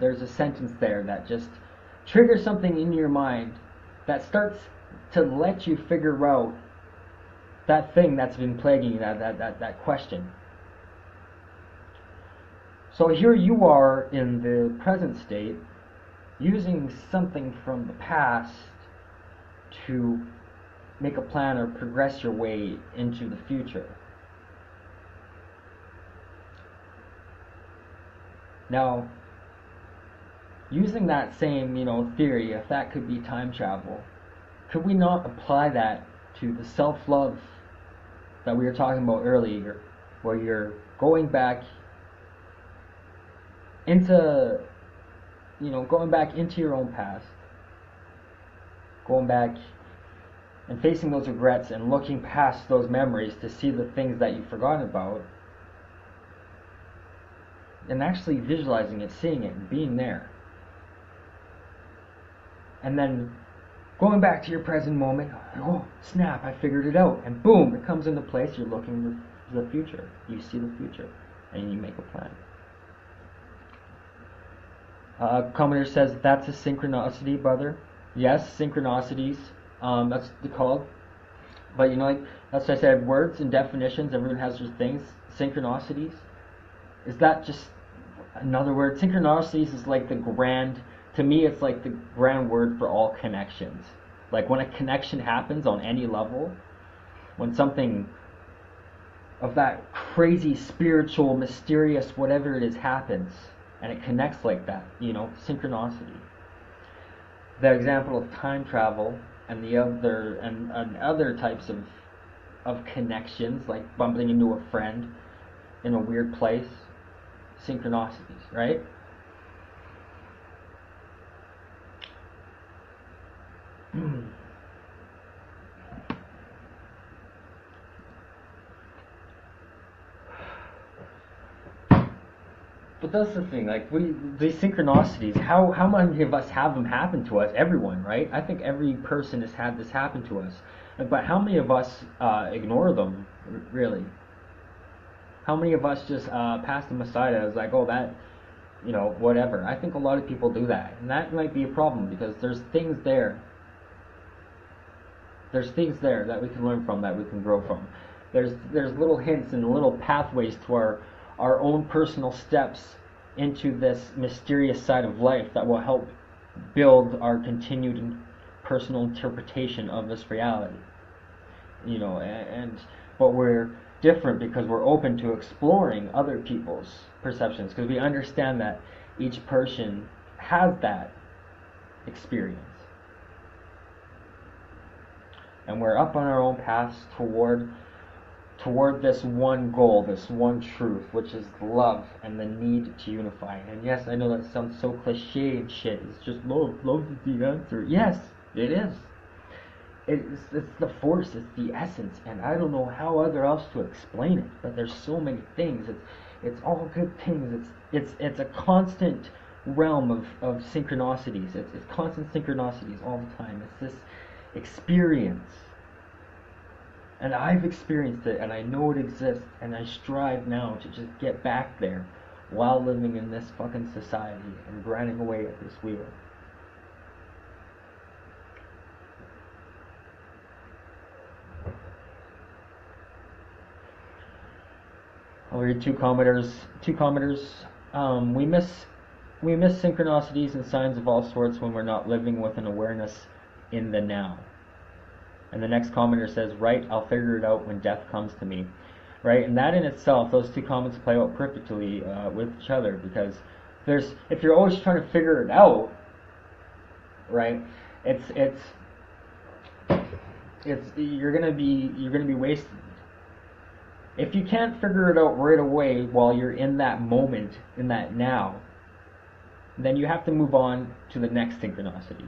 [SPEAKER 1] There's a sentence there that just triggers something in your mind that starts to let you figure out that thing that's been plaguing you, that question. So here you are in the present state, using something from the past to make a plan or progress your way into the future. Now, using that same, theory, if that could be time travel, could we not apply that to the self-love that we were talking about earlier, where you're going back into your own past, going back and facing those regrets and looking past those memories to see the things that you've forgotten about, and actually visualizing it, seeing it, and being there. And then going back to your present moment, oh snap, I figured it out, and boom, it comes into place. You're looking to the future. You see the future, and you make a plan. Commenter says, that's a synchronicity, brother. Yes, synchronicities, that's what they're called. But that's what I said, words and definitions, everyone has their things. Synchronicities, is that just another word? Synchronicities is to me it's like the grand word for all connections. Like when a connection happens on any level, when something of that crazy, spiritual, mysterious, whatever it is happens, and it connects like that, synchronicity. The example of time travel and the other types of connections, like bumping into a friend in a weird place, synchronicities, right? But that's the thing, these synchronicities, how many of us have them happen to us? Everyone, right? I think every person has had this happen to us. But how many of us ignore them, really? How many of us just pass them aside as that, whatever? I think a lot of people do that. And that might be a problem, because there's things there. There's things there that we can learn from, that we can grow from. There's little hints and little pathways to our own personal steps into this mysterious side of life that will help build our continued personal interpretation of this reality. But we're different because we're open to exploring other people's perceptions, because we understand that each person has that experience. and we're up on our own paths toward this one goal, this one truth, which is love and the need to unify. And yes, I know that sounds so cliche and shit. It's just love. Love is the answer. Yes, it is. It's the force. It's the essence. And I don't know how other else to explain it. But there's so many things. It's all good things. It's a constant realm of synchronicities. It's constant synchronicities all the time. It's this experience. And I've experienced it, and I know it exists, and I strive now to just get back there while living in this fucking society and grinding away at this wheel. I'll read two commenters. We miss synchronicities and signs of all sorts when we're not living with an awareness in the now. And the next commenter says, right, I'll figure it out when death comes to me. Right, and that in itself, those two comments play out perfectly with each other, because if you're always trying to figure it out, right, you're gonna be wasted. If you can't figure it out right away while you're in that moment, in that now, then you have to move on to the next synchronicity.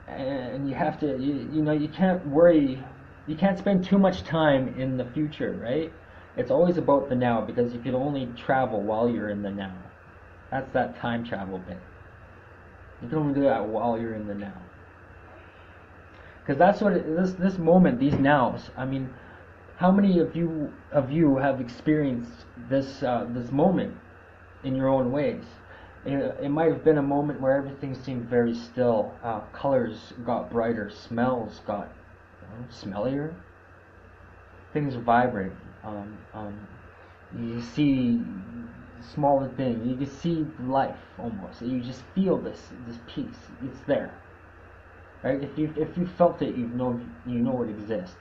[SPEAKER 1] And you have to, you can't worry, you can't spend too much time in the future, right? It's always about the now, because you can only travel while you're in the now. That's that time travel bit. You can only do that while you're in the now. Because that's what this moment, these nows. I mean, how many of you have experienced this moment in your own ways? It might have been a moment where everything seemed very still. Colors got brighter, smells got smellier. Things are vibrant. You see smaller things. You can see life almost. You just feel this peace. It's there, right? If you felt it, you know it exists.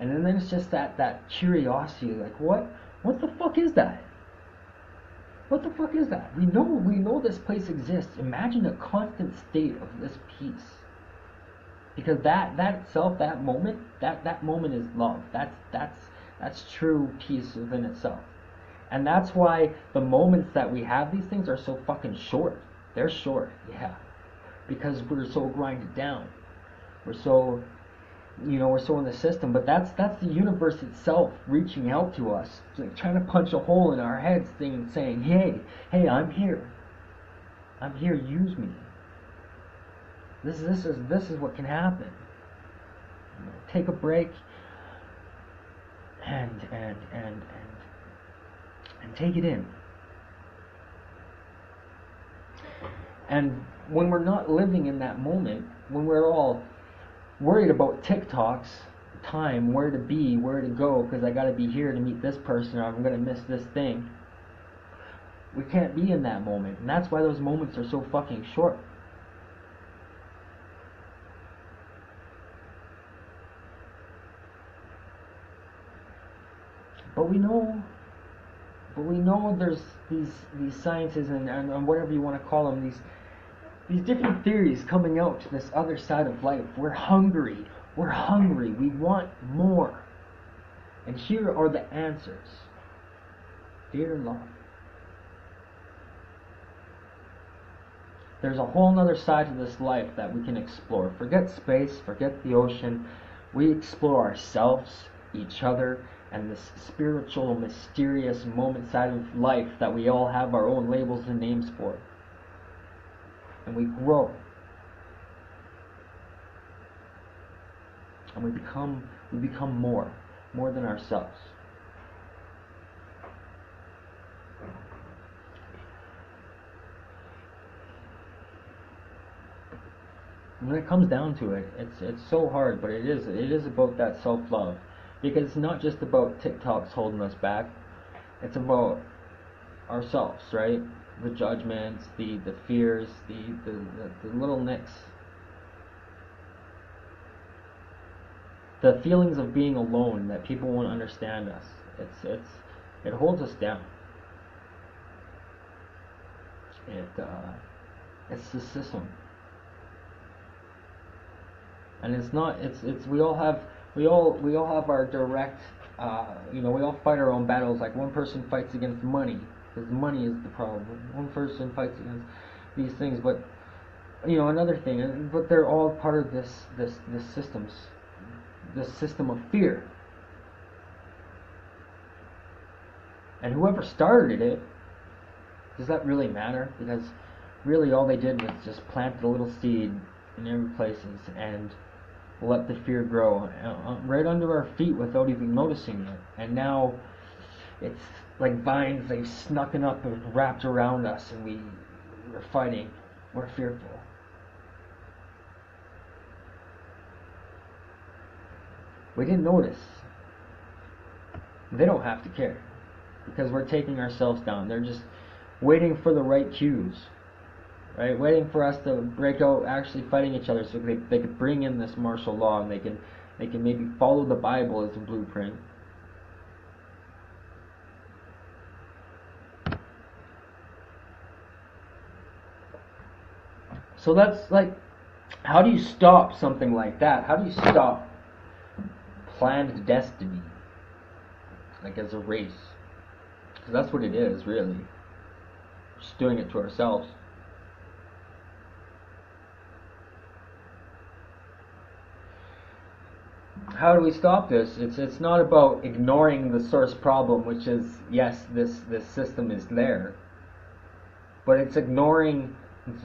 [SPEAKER 1] And then there's just that curiosity, like what the fuck is that? What the fuck is that? We know this place exists. Imagine a constant state of this peace. Because that itself, that moment is love. That's true peace within itself. And that's why the moments that we have these things are so fucking short. They're short, yeah. Because we're so grinded down. We're so in the system, but that's the universe itself reaching out to us, like trying to punch a hole in our heads, saying, hey, I'm here, use me. This is what can happen. Take a break and take it in. And when we're not living in that moment, when we're all worried about TikToks, time, where to be, where to go, because I gotta be here to meet this person or I'm gonna miss this thing. We can't be in that moment, and that's why those moments are so fucking short. But we know there's these sciences and whatever you want to call them, these different theories coming out to this other side of life. We're hungry. We want more. And here are the answers. Fear and love. There's a whole nother side to this life that we can explore. Forget space, forget the ocean. We explore ourselves, each other, and this spiritual, mysterious moment side of life that we all have our own labels and names for. And we grow. And we become more than ourselves. When it comes down to it, it's so hard, but it is about that self-love. Because it's not just about TikToks holding us back. It's about ourselves, right? The judgments, the fears, the little nicks. The feelings of being alone, that people won't understand us. It holds us down. It's the system. And it's not. It's we all have our direct. We all fight our own battles. Like one person fights against money because money is the problem. One person fights against these things, but another thing. But they're all part of this system of fear. And whoever started it, does that really matter? Because really all they did was just plant the little seed in every places and let the fear grow right under our feet without even noticing it. And now it's like vines, they've snuck up and wrapped around us, and we're fighting. We're fearful. We didn't notice. They don't have to care because we're taking ourselves down. They're just waiting for the right cues, right? Waiting for us to break out, actually fighting each other, so they could bring in this martial law, and they can maybe follow the Bible as a blueprint. So that's like, how do you stop something like that? How do you stop planned destiny, like as a race? Because that's what it is, really. Just doing it to ourselves. How do we stop this? It's not about ignoring the source problem, which is, yes, this system is there, but it's ignoring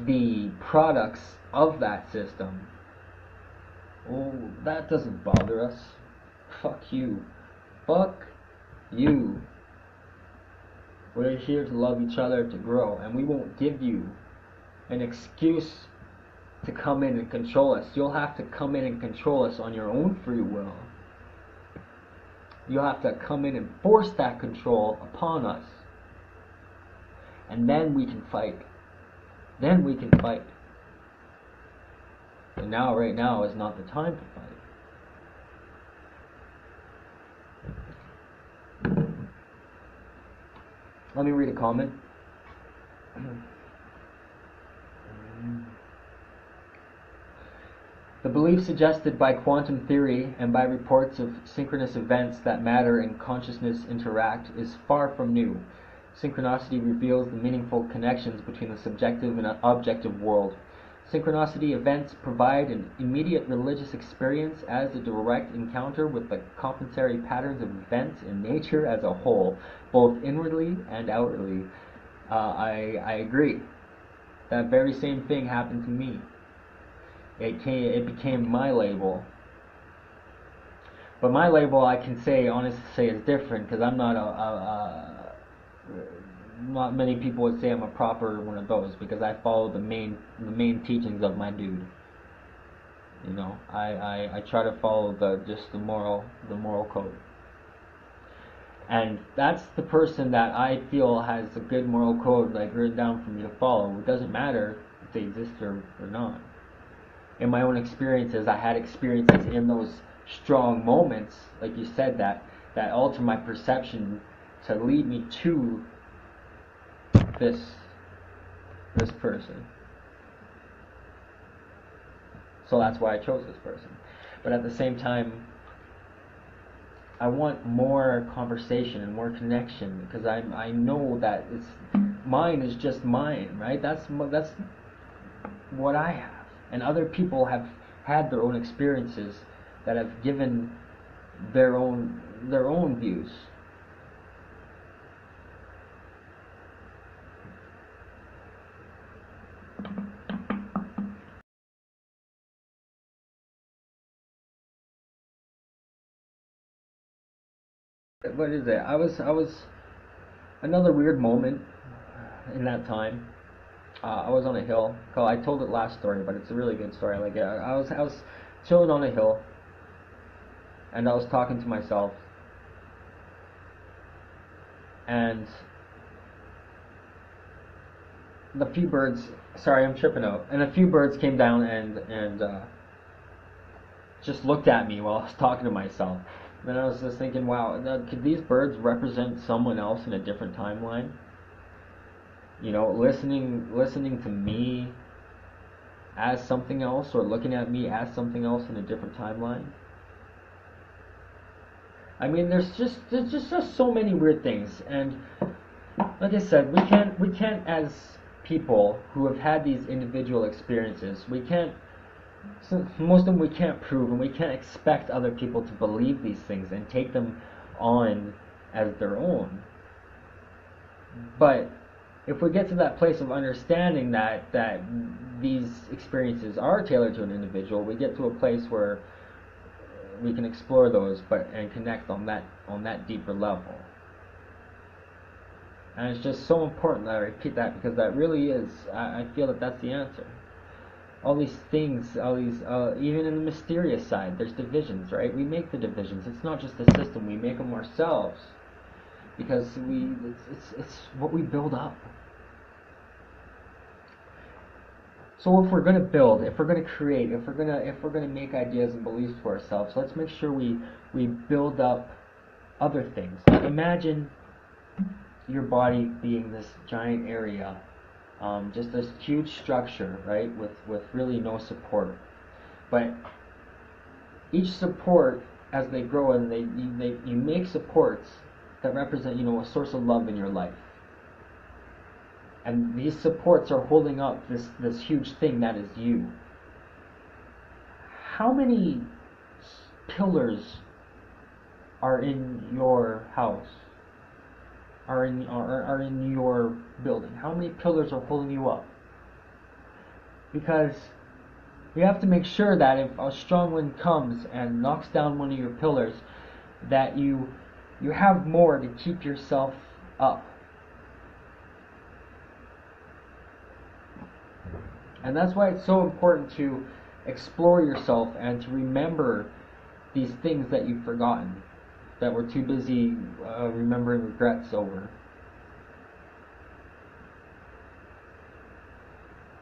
[SPEAKER 1] the products of that system. Oh, that doesn't bother us. Fuck you. Fuck you. We're here to love each other, to grow, and we won't give you an excuse to come in and control us. You'll have to come in and control us on your own free will. You'll have to come in and force that control upon us. And then we can fight. Then we can fight. And now, right now, is not the time to fight. Let me read a comment. The belief suggested by quantum theory and by reports of synchronous events that matter and consciousness interact is far from new. Synchronicity reveals the meaningful connections between the subjective and objective world. Synchronicity events provide an immediate religious experience as a direct encounter with the complementary patterns of events in nature as a whole, both inwardly and outwardly. I agree. That very same thing happened to me. It became my label. But my label, I can honestly say, is different, because I'm not not many people would say I'm a proper one of those, because I follow the main teachings of my dude. I try to follow the moral code. And that's the person that I feel has a good moral code, like, written down for me to follow. It doesn't matter if they exist or not. In my own experiences, I had experiences in those strong moments, like you said, that alter my perception to lead me to this person. So that's why I chose this person. But at the same time, I want more conversation and more connection, because I know that mine is just mine, right? That's what I have. And other people have had their own experiences that have given their own views. What is it? I was another weird moment in that time. I was on a hill. I told it last story, but it's a really good story. Like, I was chilling on a hill, and I was talking to myself, and the few birds. Sorry, I'm tripping out. And a few birds came down and just looked at me while I was talking to myself. Then I was just thinking, wow, could these birds represent someone else in a different timeline? Listening to me as something else, or looking at me as something else in a different timeline. I mean, there's just so mmany weird things, and like I said, we can't as people who have had these individual experiences, we can't. So most of them we can't prove, and we can't expect other people to believe these things and take them on as their own. But if we get to that place of understanding that these experiences are tailored to an individual, we get to a place where we can explore those, but and connect on that deeper level. And it's just so important that I repeat that, because that really is, I feel that that's the answer. All these things, all these, even in the mysterious side, there's divisions, right? We make the divisions. It's not just the system. We make them ourselves, because it's what we build up. So if we're going to build, if we're going to create, if we're going to make ideas and beliefs for ourselves, let's make sure we build up other things. Like, imagine your body being this giant area, just this huge structure, right, with really no support. But each support, as they grow, and you make supports that represent, a source of love in your life. And these supports are holding up this huge thing that is you. How many pillars are in your house? Are in your building? How many pillars are holding you up? Because you have to make sure that if a strong wind comes and knocks down one of your pillars, that you have more to keep yourself up. And that's why it's so important to explore yourself and to remember these things that you've forgotten, that we're too busy remembering regrets over.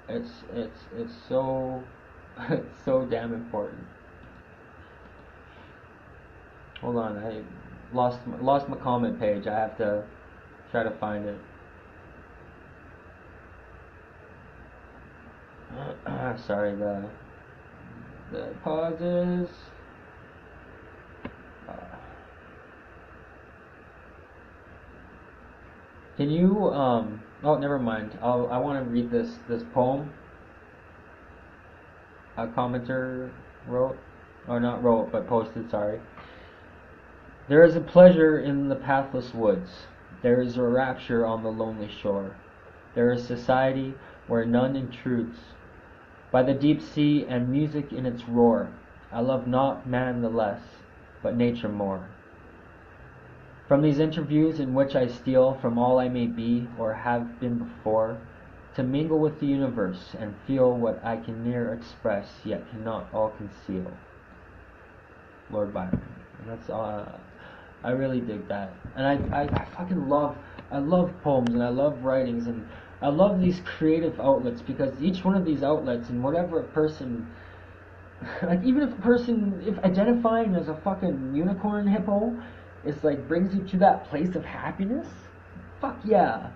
[SPEAKER 1] It's so it's so damn important. Hold on, I lost my comment page. I have to try to find it. Sorry, the pauses. Can you oh, never mind. I want to read this poem a commenter wrote, or not wrote, but posted, sorry. There is a pleasure in the pathless woods. There is a rapture on the lonely shore. There is society where none intrudes. By the deep sea and music in its roar, I love not man the less, but nature more. From these interviews in which I steal from all I may be or have been before, to mingle with the universe and feel what I can ne'er express, yet cannot all conceal. Lord Byron. And that's I really dig that. And I fucking love poems, and I love writings, and I love these creative outlets, because each one of these outlets, and whatever a person, like, even if identifying as a fucking unicorn hippo is like brings you to that place of happiness, fuck yeah.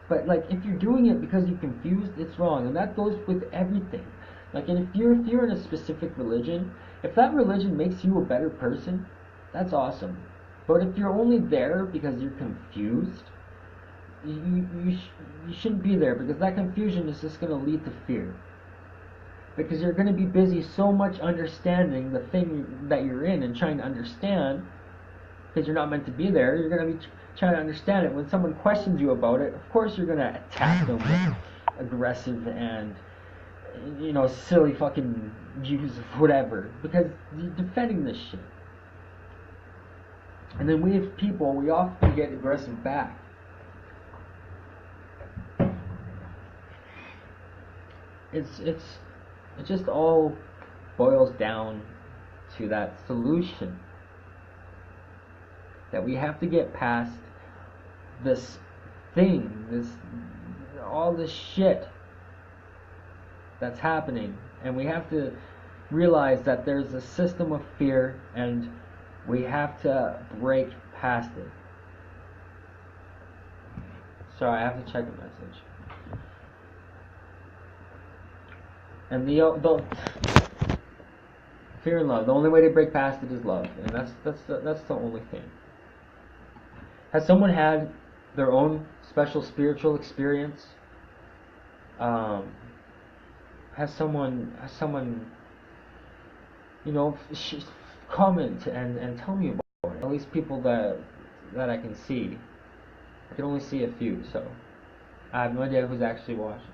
[SPEAKER 1] But like, if you're doing it because you're confused, it's wrong, and that goes with everything. Like, and if you're in a specific religion, if that religion makes you a better person, that's awesome. But if you're only there because you're confused, you shouldn't be there, because that confusion is just going to lead to fear. Because you're going to be busy so much understanding the thing that you're in and trying to understand, because you're not meant to be there. You're going to be trying to understand it. When someone questions you about it, of course you're going to attack them with aggressive and, silly fucking views of whatever, because you're defending this shit. And then we, as people, we often get aggressive back. It just all boils down to that solution, that we have to get past this thing, all this shit that's happening, and we have to realize that there's a system of fear, and we have to break past it. Sorry, I have to check a message. And the fear and love. The only way to break past it is love, and that's the only thing. Has someone had their own special spiritual experience? Has someone comment and tell me about it? At least people that I can see. I can only see a few, so I have no idea who's actually watching.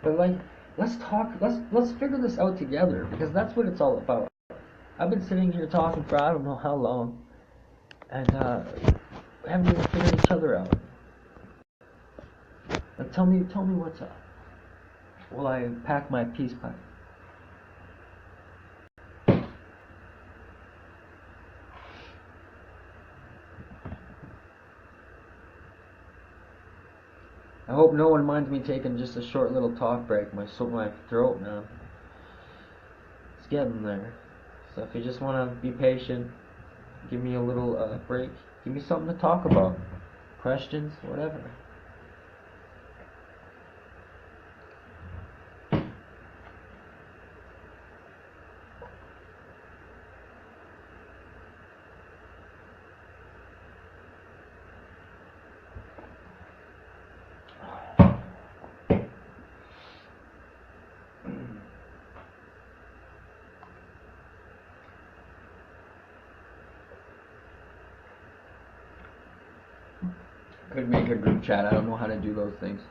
[SPEAKER 1] But like, let's talk. Let's figure this out together, because that's what it's all about. I've been sitting here talking for I don't know how long, and we haven't even figured each other out. Like, tell me what's up. While I pack my peace pipe. I hope no one minds me taking just a short little talk break. My throat, man. It's getting there. So if you just want to be patient, give me a little break. Give me something to talk about. Questions, whatever. Could make a group chat. I don't know how to do those things.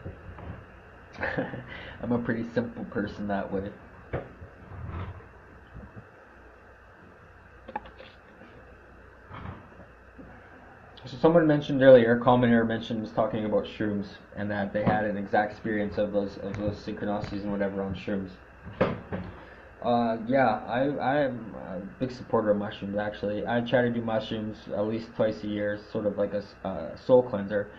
[SPEAKER 1] I'm a pretty simple person that way. So someone mentioned earlier, a commenter mentioned, was talking about shrooms and that they had an exact experience of those synchronicities and whatever on shrooms. Yeah, I am a big supporter of mushrooms, actually. I try to do mushrooms at least twice a year, sort of like a soul cleanser.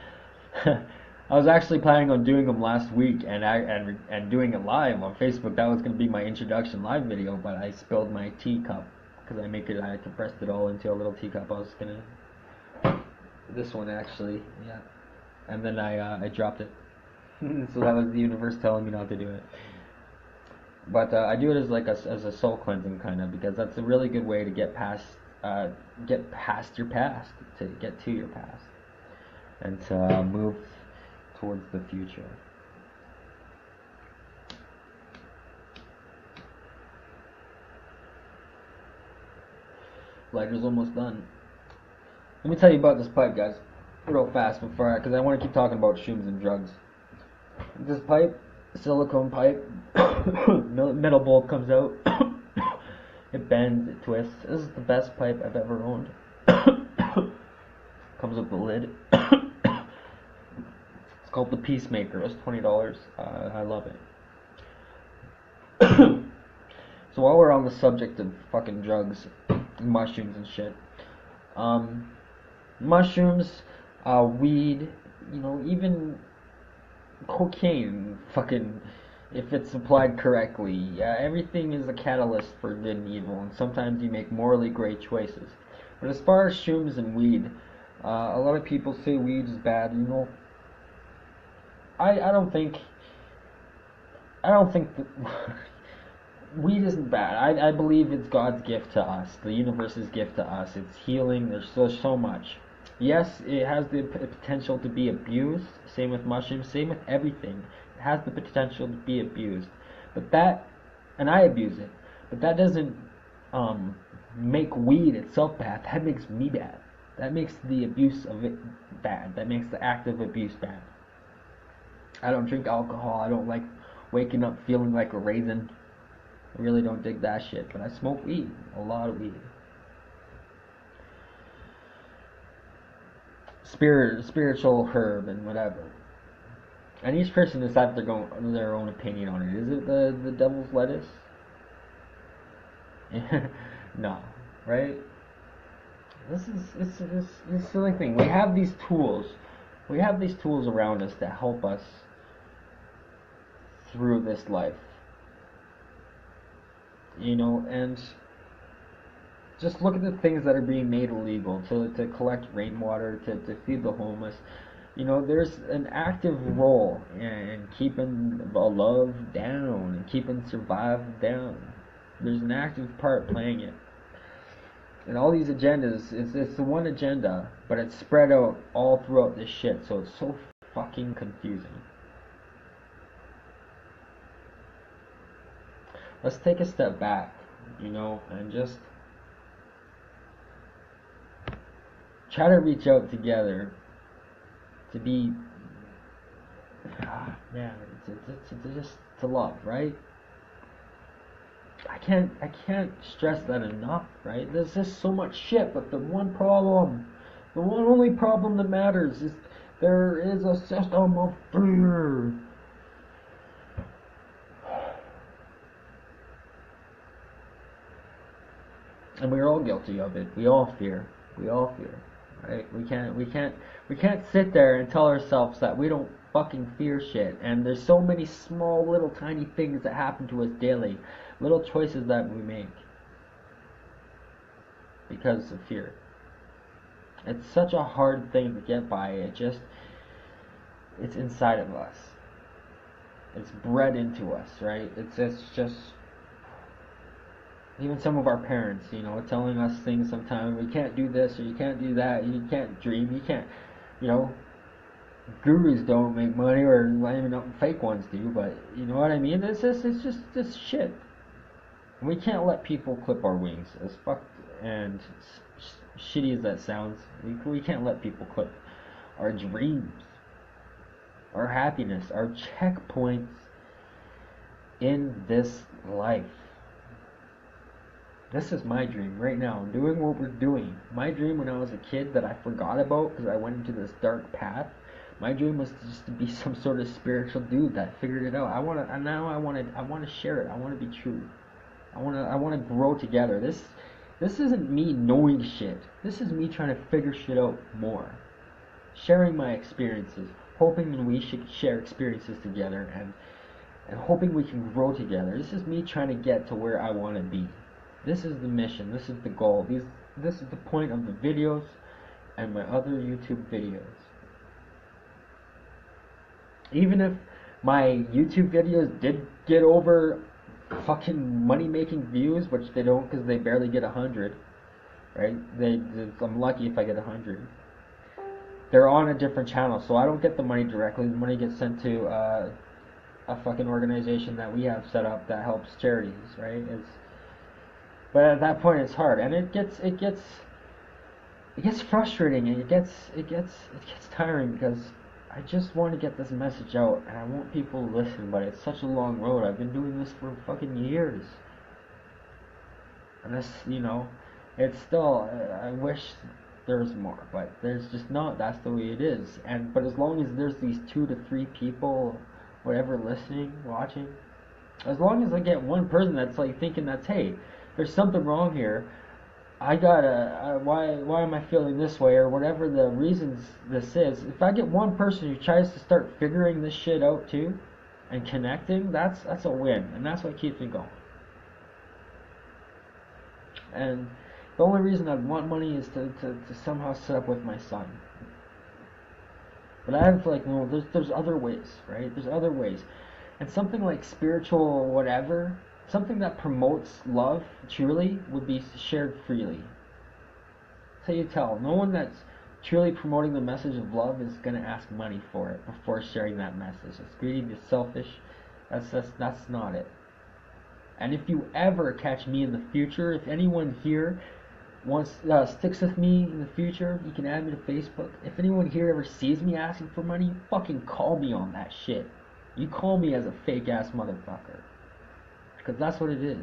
[SPEAKER 1] I was actually planning on doing them last week and doing it live on Facebook. That was going to be my introduction live video, but I spilled my teacup because I compressed it all into a little teacup. I was going to, this one actually, yeah. And then I dropped it. So that was the universe telling me not to do it. But I do it as a soul cleansing kind of, because that's a really good way to get past your past, to get to your past, and to move towards the future. Lighter's almost done. Let me tell you about this pipe, guys, real fast because I want to keep talking about shrooms and drugs. This pipe, silicone pipe, metal bowl comes out, it bends, it twists. This is the best pipe I've ever owned. Comes with the lid. It's called the Peacemaker. It's $20. I love it. So while we're on the subject of fucking drugs, mushrooms and shit, mushrooms, weed, even cocaine, fucking, if it's applied correctly, everything is a catalyst for good and evil, and sometimes you make morally great choices. But as far as shrooms and weed, a lot of people say weed is bad. I don't think that weed isn't bad. I believe it's God's gift to us, the universe's gift to us. It's healing. There's so much. Yes, it has the potential to be abused. Same with mushrooms. Same with everything. It has the potential to be abused. And I abuse it. But that doesn't make weed itself bad. That makes me bad. That makes the abuse of it bad. That makes the act of abuse bad. I don't drink alcohol. I don't like waking up feeling like a raisin. I really don't dig that shit. But I smoke weed. A lot of weed. Spiritual herb and whatever. And each person decides their own opinion on it. Is it the devil's lettuce? No, right? This is this silly thing. We have these tools. We have these tools around us that help us through this life. And just look at the things that are being made illegal to collect rainwater, to feed the homeless. There's an active role in keeping a love down and keeping survival down. There's an active part playing it. And all these agendas, it's the one agenda, but it's spread out all throughout this shit, so it's so fucking confusing. Let's take a step back, and just try to reach out together to be, just to love, right? I can't stress that enough, right? There's just so much shit, but the one only problem that matters is there is a system of fear. And we're all guilty of it. We all fear, right? We can't sit there and tell ourselves that we don't fucking fear shit. And there's so many small little tiny things that happen to us daily, little choices that we make because of fear. It's such a hard thing to get by. It's inside of us. It's bred into us, right? It's just even some of our parents, telling us things sometimes. We can't do this or you can't do that. You can't dream. You can't, gurus don't make money, or even fake ones do. But you know what I mean? It's just this shit. And we can't let people clip our wings, as fucked and shitty as that sounds. We can't let people clip our dreams, our happiness, our checkpoints in this life. This is my dream right now. I'm doing what we're doing. My dream when I was a kid that I forgot about because I went into this dark path. My dream was just to be some sort of spiritual dude that figured it out. I want to share it. I want to be true. I want to grow together. This isn't me knowing shit. This is me trying to figure shit out more. Sharing my experiences, hoping we should share experiences together, and hoping we can grow together. This is me trying to get to where I want to be. This is the mission. This is the goal. This is the point of the videos and my other YouTube videos. Even if my YouTube videos did get over fucking money-making views, which they don't because they barely get 100, right? I'm lucky if I get 100. They're on a different channel, so I don't get the money directly. The money gets sent to a fucking organization that we have set up that helps charities, right? But at that point, it's hard, and it gets frustrating, and it gets tiring because I just want to get this message out, and I want people to listen. But it's such a long road. I've been doing this for fucking years, and this, it's still. I wish there was more, but there's just not. That's the way it is. But as long as there's these 2 to 3 people, whatever, listening, watching, as long as I get one person that's thinking that's, hey, there's something wrong here. I gotta, why am I feeling this way, or whatever the reasons this is. If I get one person who tries to start figuring this shit out too, and connecting, that's a win, and that's what keeps me going. And the only reason I want money is to somehow set up with my son. But I have no, there's other ways, right? There's other ways. And something like spiritual whatever, something that promotes love truly would be shared freely. That's how you tell. No one that's truly promoting the message of love is going to ask money for it before sharing that message. It's greedy, it's selfish. That's not it. And if you ever catch me in the future, if anyone here sticks with me in the future, you can add me to Facebook. If anyone here ever sees me asking for money, you fucking call me on that shit. You call me as a fake ass motherfucker. Because that's what it is.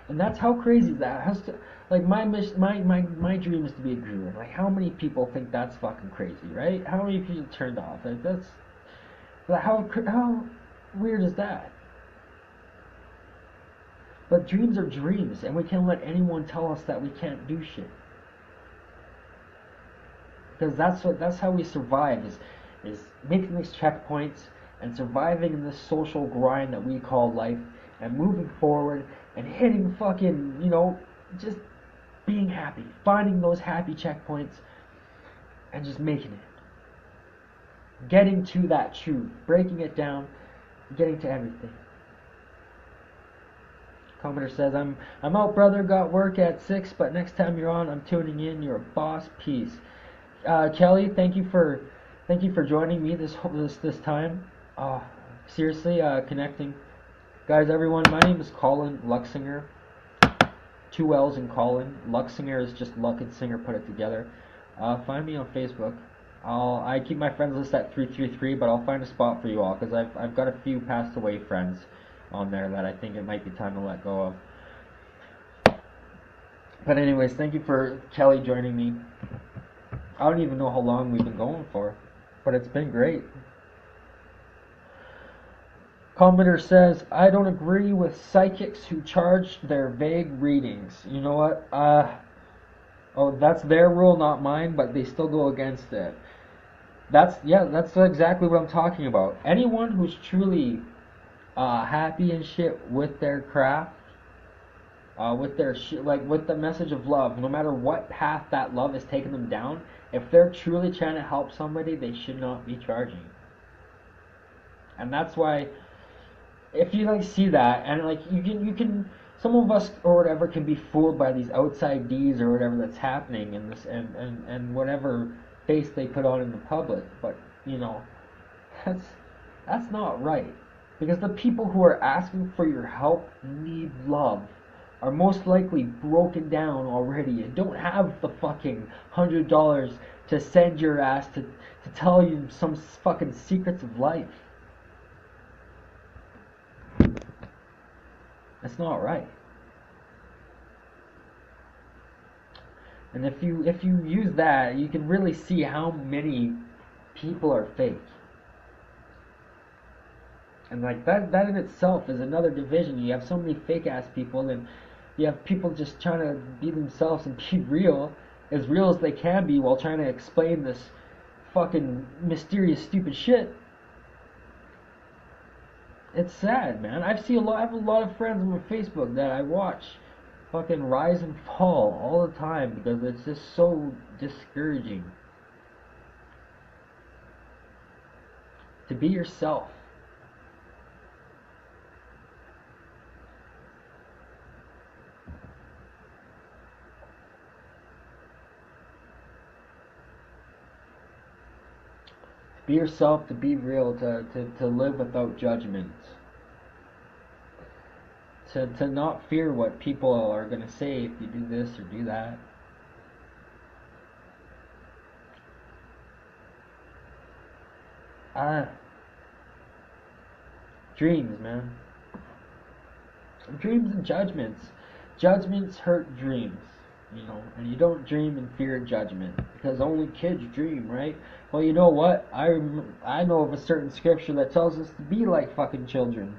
[SPEAKER 1] And that's how crazy that has to, my dream is to be a guru. How many people think that's fucking crazy, right? How many people turned off? How weird is that? But dreams are dreams, and we can't let anyone tell us that we can't do shit. Because that's how we survive, is making these checkpoints and surviving in this social grind that we call life, and moving forward and hitting fucking, just being happy, finding those happy checkpoints,
[SPEAKER 2] and just making it. Getting to that truth, breaking it down, getting to everything. Commenter says, I'm out, brother. Got work at 6, but next time you're on, I'm tuning in. You're a boss. Peace. Kelly, thank you for joining me this time. Seriously, connecting, guys. Everyone, my name is Colin Luxinger. 2 L's in Colin. Luxinger is just Luck and Singer put it together. Find me on Facebook. I keep my friends list at 333, but I'll find a spot for you all because I've got a few passed away friends on there that I think it might be time to let go of. But anyways, thank you for Kelly joining me. I don't even know how long we've been going for, but it's been great. Commenter says, I don't agree with psychics who charge their vague readings. You know what? That's their rule, not mine, but they still go against it. That's exactly what I'm talking about. Anyone who's truly happy and shit with their craft, with their with the message of love, no matter what path that love is taking them down, if they're truly trying to help somebody, they should not be charging. And that's why, if you see that, and you can some of us or whatever can be fooled by these outside D's or whatever that's happening in this and whatever face they put on in the public, but that's not right. Because the people who are asking for your help need love, are most likely broken down already and don't have the fucking $100 to send your ass to tell you some fucking secrets of life. That's not right. And if you use that, you can really see how many people are fake. And that in itself is another division. You have so many fake ass people, and you have people just trying to be themselves and be real as they can be while trying to explain this fucking mysterious stupid shit. It's sad, man. I have a lot of friends on my Facebook that I watch fucking rise and fall all the time because it's just so discouraging. To be yourself. Be yourself, to be real, to live without judgment. To not fear what people are going to say if you do this or do that. Dreams, man. Dreams and judgments. Judgments hurt dreams. And you don't dream in fear of judgment, because only kids dream, right? Well, you know what? I know of a certain scripture that tells us to be like fucking children.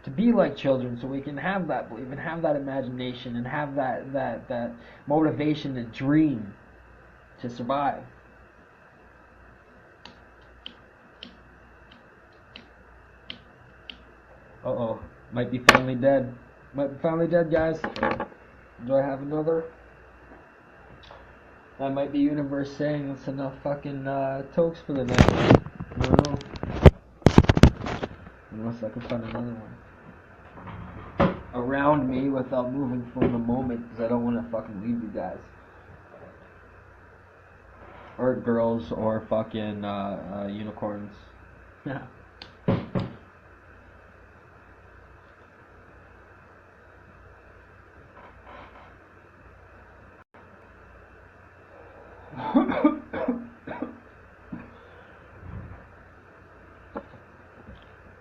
[SPEAKER 2] To be like children, so we can have that belief and have that imagination and have that motivation to dream, to survive. Uh-oh. Might be finally dead. Guys. Do I have another? That might be universe saying that's enough fucking tokes for the night. I don't know. Unless I can find another one. Around me without moving from the moment, because I don't want to fucking leave you guys. Or girls, or fucking unicorns. Yeah.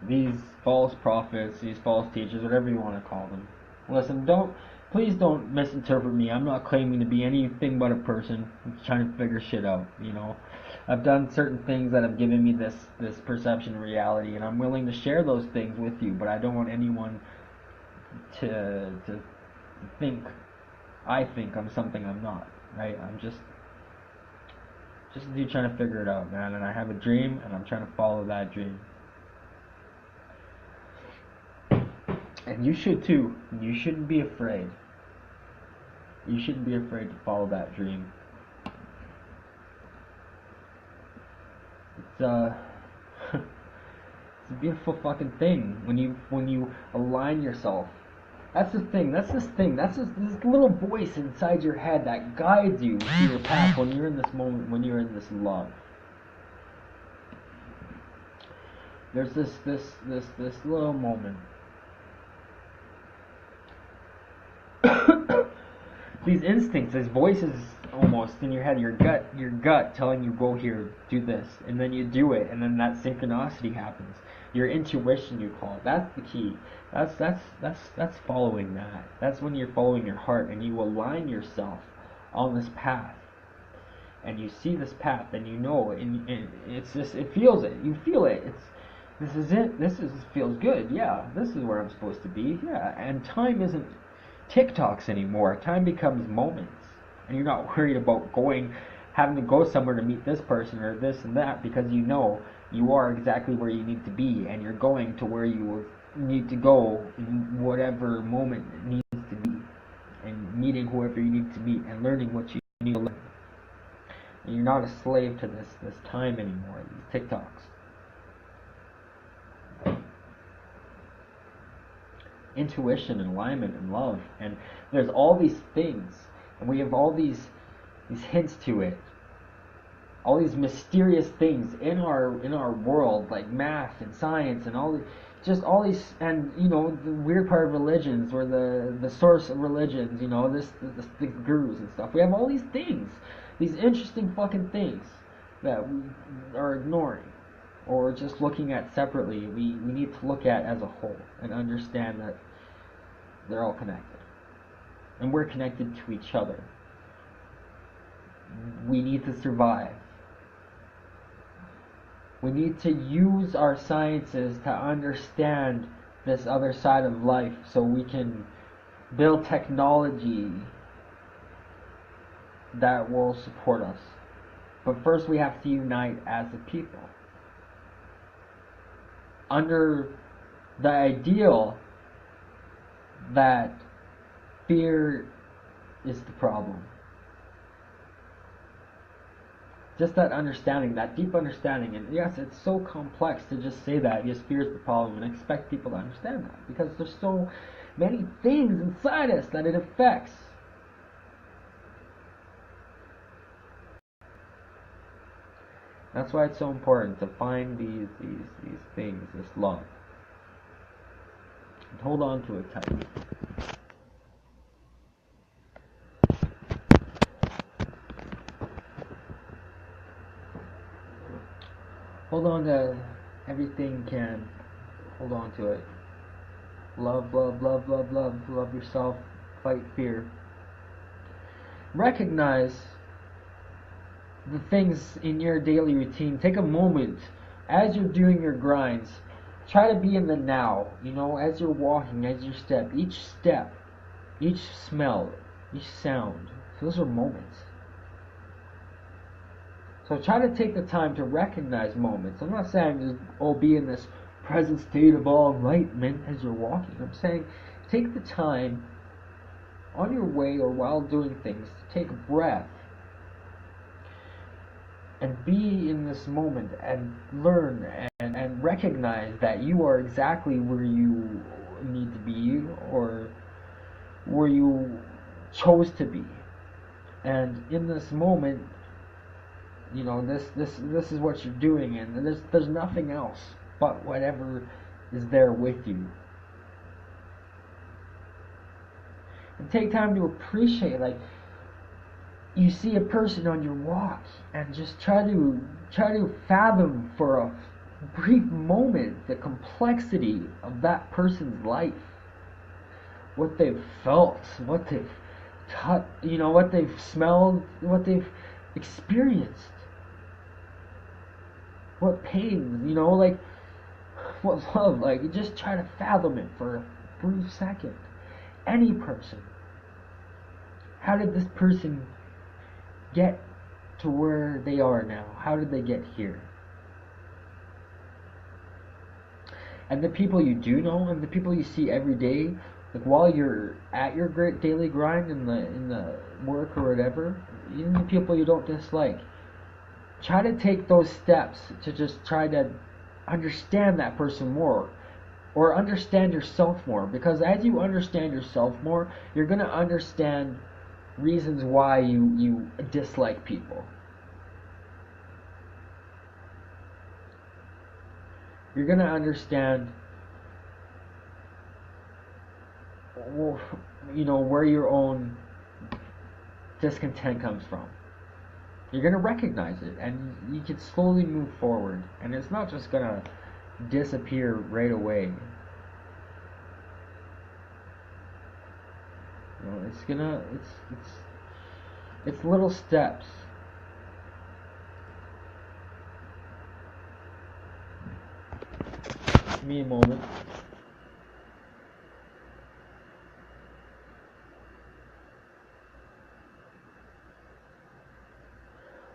[SPEAKER 2] These false prophets, these false teachers, whatever you want to call them. Listen, please don't misinterpret me. I'm not claiming to be anything but a person trying to figure shit out, I've done certain things that have given me this perception of reality, and I'm willing to share those things with you, but I don't want anyone to think I think I'm something I'm not, right? I'm just a dude trying to figure it out, man, and I have a dream, and I'm trying to follow that dream. And you should too. You shouldn't be afraid. You shouldn't be afraid to follow that dream. It's it's a beautiful fucking thing when you align yourself. That's the thing. That's this thing. That's this little voice inside your head that guides you to your path when you're in this moment, when you're in this love. There's this little moment. These instincts, these voices almost in your head, your gut telling you go here, do this, and then you do it, and then that synchronicity happens. Your intuition, you call it. That's the key. That's following that. That's when you're following your heart and you align yourself on this path. And you see this path and you know, and it's just, it feels it. You feel it. This is it. Feels good. Yeah, this is where I'm supposed to be. Yeah, and time isn't TikToks anymore. Time becomes moments, and you're not worried about having to go somewhere to meet this person or this and that, because you know you are exactly where you need to be, and you're going to where you need to go in whatever moment it needs to be, and meeting whoever you need to meet, and learning what you need to learn. And you're not a slave to this time anymore. These TikToks. Intuition and alignment and love, and there's all these things, and we have all these hints to it, all these mysterious things in our world, like math and science and all these, and you know, the weird part of religions, or the source of religions, you know, the gurus and stuff. We have all these things, these interesting fucking things that we are ignoring, or just looking at separately. We need to look at as a whole and understand that they're all connected. And we're connected to each other. We need to survive. We need to use our sciences to understand this other side of life so we can build technology that will support us. But first we have to unite as a people under the ideal that fear is the problem. Just that understanding, that deep understanding. And yes, it's so complex to just say that, yes, fear is the problem, and expect people to understand that, because there's so many things inside us that it affects. That's why it's so important to find these things, this love. And hold on to it tight. Hold on to everything you can. Hold on to it. Love, love, love, love, love. Love yourself. Fight fear. Recognize the things in your daily routine. Take a moment as you're doing your grinds. Try to be in the now, you know, as you're walking, as you step, each smell, each sound. Those are moments. So try to take the time to recognize moments. I'm not saying just be in this present state of all enlightenment as you're walking. I'm saying take the time on your way or while doing things to take a breath and be in this moment and learn and recognize that you are exactly where you need to be, or where you chose to be. And in this moment, you know, this is what you're doing, and there's nothing else but whatever is there with you. And take time to appreciate, like, you see a person on your walk, and just try to fathom for a brief moment the complexity of that person's life, what they've felt, what they've touched, you know, what they've smelled, what they've experienced, what pain, you know, like, what love, like, you just try to fathom it for a brief second. Any person. How did this person get to where they are now? How did they get here? And the people you do know, and the people you see every day, like while you're at your great daily grind in the work or whatever, even the people you don't dislike, try to take those steps to just try to understand that person more, or understand yourself more, because as you understand yourself more, you're going to understand reasons why you dislike people. You're going to understand, where your own discontent comes from. You're going to recognize it, and you can slowly move forward, and it's not just going to disappear right away. It's little steps. Give me a moment.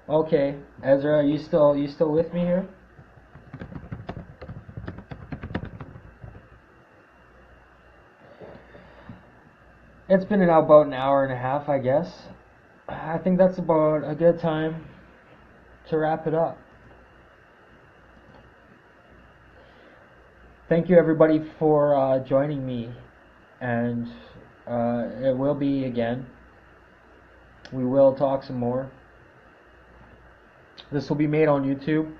[SPEAKER 2] Okay, Ezra, are you still with me here? It's been about an hour and a half, I guess. I think that's about a good time to wrap it up. Thank you, everybody, for joining me, and it will be again. We will talk some more. This will be made on YouTube.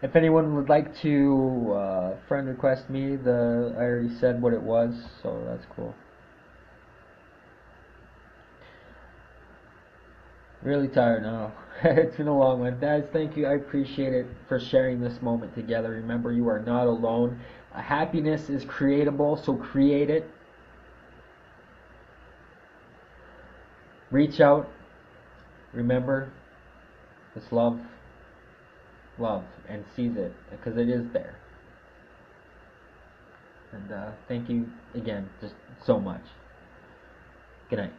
[SPEAKER 2] If anyone would like to friend request me, I already said what it was, so that's cool. Really tired now. It's been a long one. Guys, thank you. I appreciate it for sharing this moment together. Remember, you are not alone. Happiness is creatable, so create it. Reach out. Remember, it's love, and seize it, because it is there. And thank you again, just so much. Good night.